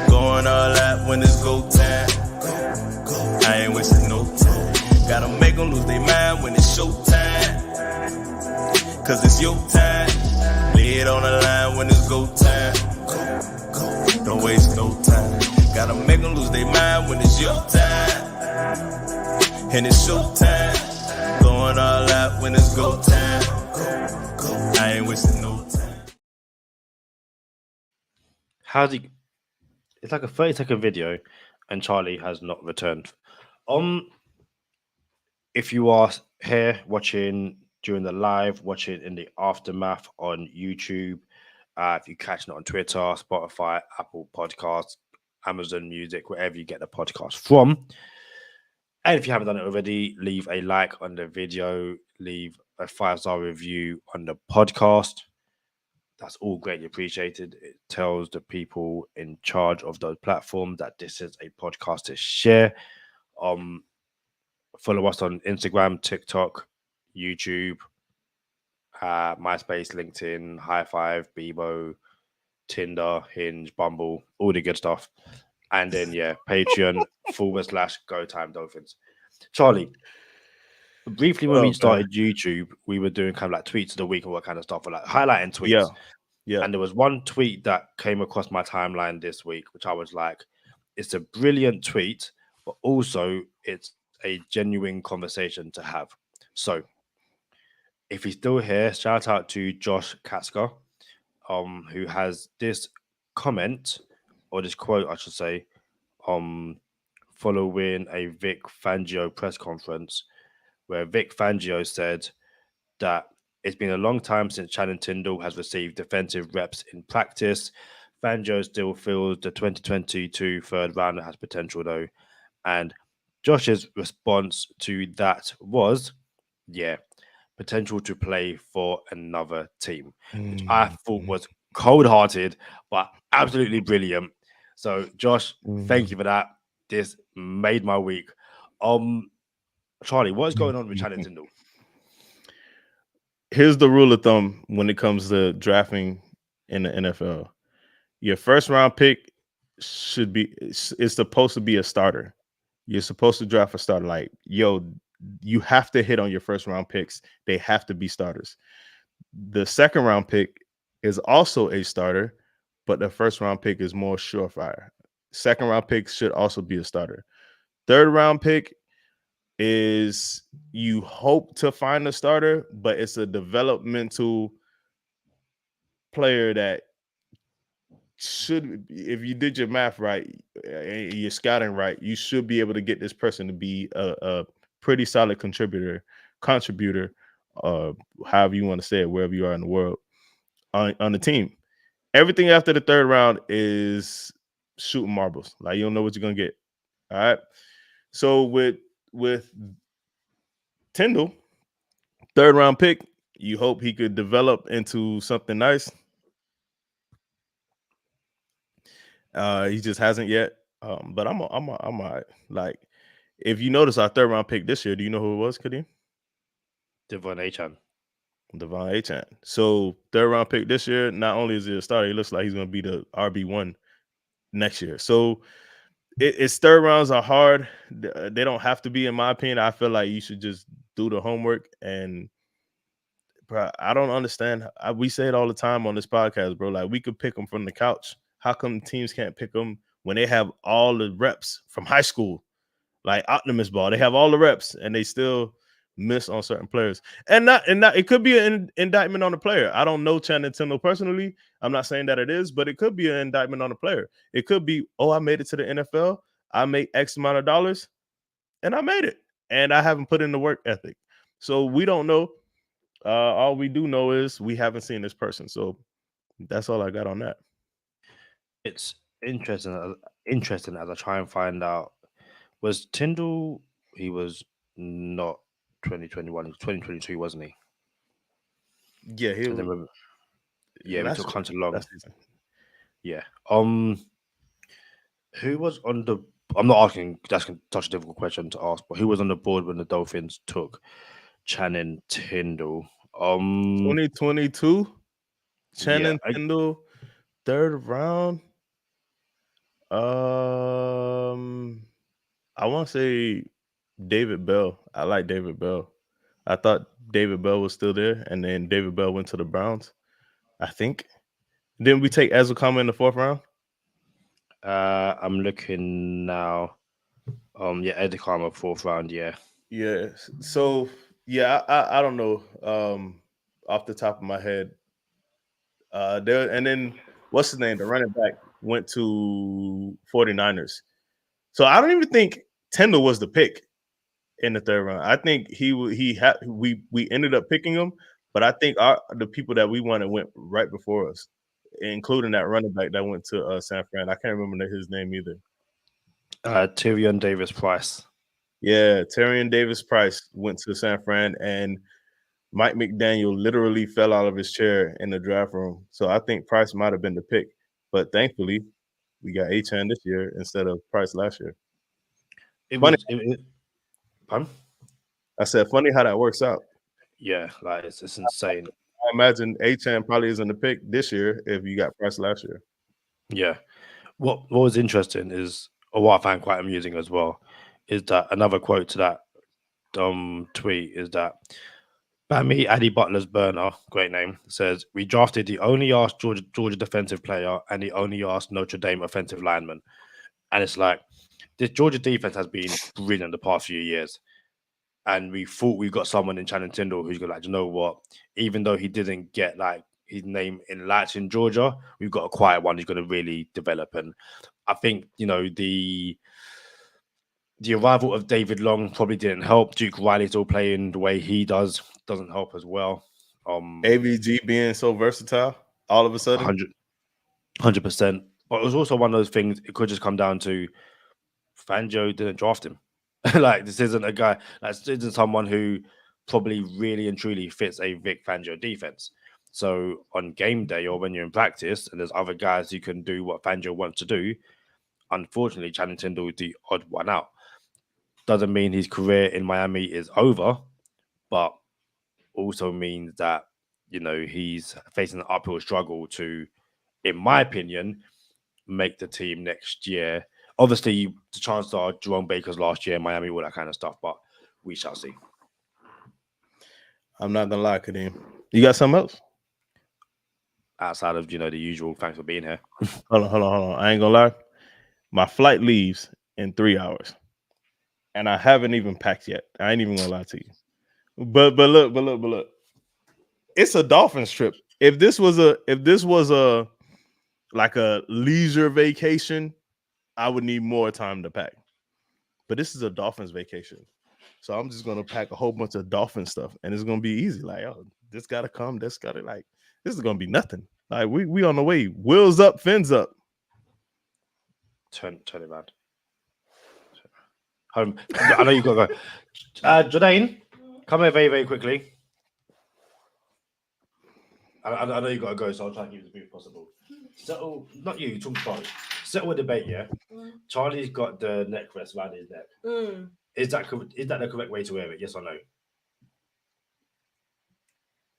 Going all out when it's go time. I ain't wasting no time. Gotta make them lose their mind when it's show time. Cause it's your time. Lay it on the line when it's go time. Don't waste no time. Gotta make them lose their mind when it's your time. And it's show time. Going all out when it's go time. I ain't wasting no time. It's like a 30-second video, and Charlie has not returned. If you are here watching during the live, watching in the aftermath on YouTube, if you catch it on Twitter, Spotify, Apple Podcasts, Amazon Music, wherever you get the podcast from. And if you haven't done it already, leave a like on the video, leave a 5-star review on the podcast. That's all greatly appreciated. It tells the people in charge of those platforms that this is a podcast to share. Follow us on Instagram, TikTok, YouTube, MySpace, LinkedIn, High Five, Bebo, Tinder, Hinge, Bumble, all the good stuff. And then Patreon /Go Time Dolphins. Charlie, briefly when we Okay. started YouTube, we were doing kind of like tweets of the week and what kind of stuff, or like highlighting tweets. Yeah. And there was one tweet that came across my timeline this week, which I was like, it's a brilliant tweet, but also it's a genuine conversation to have. So if he's still here, shout out to Josh Katska, who has this comment or this quote, I should say, following a Vic Fangio press conference where Vic Fangio said that it's been a long time since Channing Tindall has received defensive reps in practice. Fangio still feels the 2022 third rounder has potential though. And Josh's response to that was, potential to play for another team, which I thought was cold-hearted, but absolutely brilliant. So, Josh, thank you for that. This made my week. Charlie, what is going on with Channing Tindall? Here's the rule of thumb when it comes to drafting in the NFL. Your first round pick is supposed to be a starter. You're supposed to draft a starter. Like, you have to hit on your first round picks. They have to be starters. The second round pick is also a starter, but the first round pick is more surefire. Second round pick should also be a starter. Third round pick is you hope to find a starter, but it's a developmental player that should, if you did your math right, your scouting right, you should be able to get this person to be a pretty solid contributor, however you want to say it, wherever you are in the world, on the team. Everything after the third round is shooting marbles. Like, you don't know what you're gonna get. All right. So with Tindall, third round pick, you hope he could develop into something nice. He just hasn't yet. But I'm all right. Like, if you notice our third round pick this year, do you know who it was, Kadeem? Devon Achane. Devon Achane. So third round pick this year, not only is he a starter, he looks like he's going to be the RB1 next year. So it's third rounds are hard. They don't have to be, in my opinion. I feel like you should just do the homework. And bro, I don't understand. We say it all the time on this podcast, bro. Like, we could pick them from the couch. How come teams can't pick them when they have all the reps from high school? Like Optimus Ball, they have all the reps and they still miss on certain players. And not it could be an indictment on the player. I don't know Channing Tindall personally. I'm not saying that it is, but it could be an indictment on the player. It could be, I made it to the NFL. I make X amount of dollars and I made it. And I haven't put in the work ethic. So we don't know. All we do know is we haven't seen this person. So that's all I got on that. It's interesting as I try and find out. Was Tindall? He was not 2021. He was 2022, wasn't he? Yeah, he was. We took Hunter Long. Last season. Yeah. Who was on the? I'm not asking. That's such a difficult question to ask. But who was on the board when the Dolphins took Channing Tindall? 2022. Channing Tindall, third round. I want to say David Bell. I like David Bell. I thought David Bell was still there, and then David Bell went to the Browns, I think. Didn't we take Ezekama in the fourth round? I'm looking now. Ezekama, fourth round, yeah. Yeah. So, yeah, I don't know off the top of my head. There, and then what's his name? The running back went to 49ers. So I don't even think Tindall was the pick in the third round. I think we ended up picking him, but I think the people that we wanted went right before us, including that running back that went to San Fran. I can't remember his name either. Tyrion Davis-Price. Yeah, Tyrion Davis-Price went to San Fran, and Mike McDaniel literally fell out of his chair in the draft room. So I think Price might have been the pick, but thankfully we got Achane this year instead of Price last year. Pardon? I said, funny how that works out. Yeah, like it's insane. I imagine A-Chan probably isn't the pick this year if you got Price last year. Yeah. What was interesting is, or what I found quite amusing as well, is that another quote to that tweet is that Bammy Addy Butler's burner, great name, says, "We drafted the only asked Georgia defensive player and the only asked Notre Dame offensive lineman." And it's like, this Georgia defense has been brilliant the past few years. And we thought we got someone in Channing Tindall who's gonna, like, you know what, even though he didn't get like his name in lights in Georgia, we've got a quiet one who's gonna really develop. And I think, you know, the arrival of David Long probably didn't help. Duke Riley still playing the way he doesn't help as well. AVG being so versatile all of a sudden. 100%. But it was also one of those things, it could just come down to Fangio didn't draft him. Like, this isn't a guy, this isn't someone who probably really and truly fits a Vic Fangio defense. So on game day or when you're in practice and there's other guys who can do what Fangio wants to do, unfortunately, Channing Tindall is the odd one out. Doesn't mean his career in Miami is over, but also means that, you know, he's facing an uphill struggle to, in my opinion, make the team next year. Obviously, the chances are Jerome Baker's last year in Miami, all that kind of stuff, but we shall see. I'm not gonna lie, Kadeem. You got something else? Outside of, you know, the usual, thanks for being here. Hold on. I ain't gonna lie. My flight leaves in 3 hours. And I haven't even packed yet. I ain't even gonna lie to you. But look. It's a Dolphins trip. If this was a like a leisure vacation, I would need more time to pack. But this is a Dolphins vacation. So I'm just gonna pack a whole bunch of Dolphin stuff and it's gonna be easy. Like, oh, this gotta come, this gotta, like, this is gonna be nothing. Like, we on the way. Wheels up, fins up. Turn it around. Home. I know you've got to go. Jadaine, come here very, very quickly. I know you've got to go, so I'll try and keep it as brief as possible. Settle, not you, talk to Charlie. Settle a debate, yeah? Charlie's got the neck rest around his neck. Is that the correct way to wear it? Yes or no?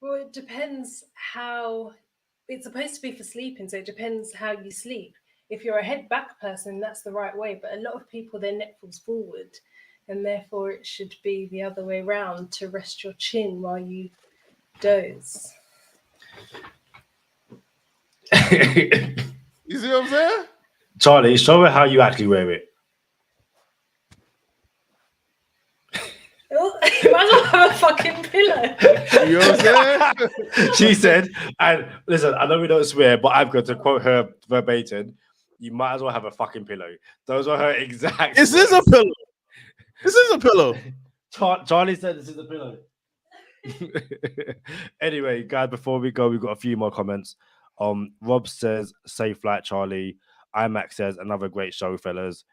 Well, it depends how. It's supposed to be for sleeping, so it depends how you sleep. If you're a head back person, that's the right way. But a lot of people, their neck falls forward, and therefore it should be the other way around to rest your chin while you doze. You see what I'm saying? Charlie, show her how you actually wear it. Well, you might as well have a fucking pillow. You know what I'm saying? She said, and listen, I know we don't swear, but I've got to quote her verbatim. You might as well have a fucking pillow. Those are her exact This words. is a pillow. This is a pillow. Charlie said this is a pillow. Anyway, guys, before we go, we've got a few more comments. Rob says, safe flight, Charlie. IMAX says, another great show, fellas.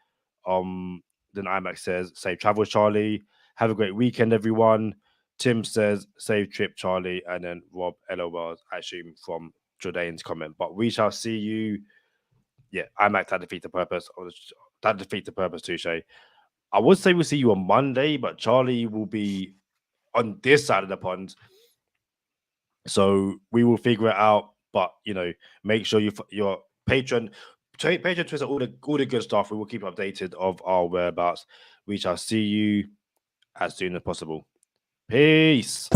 Then IMAX says, safe travels, Charlie. Have a great weekend, everyone. Tim says, safe trip, Charlie. And then Rob, LOL, I assume from Jordane's comment. But we shall see you. Yeah, IMAX, that defeats the purpose. That defeats the purpose, Touche. I would say we'll see you on Monday, but Charlie will be on this side of the pond. So we will figure it out. But, you know, make sure your Patreon, Twitter, all the good stuff. We will keep updated of our whereabouts. We shall see you as soon as possible. Peace.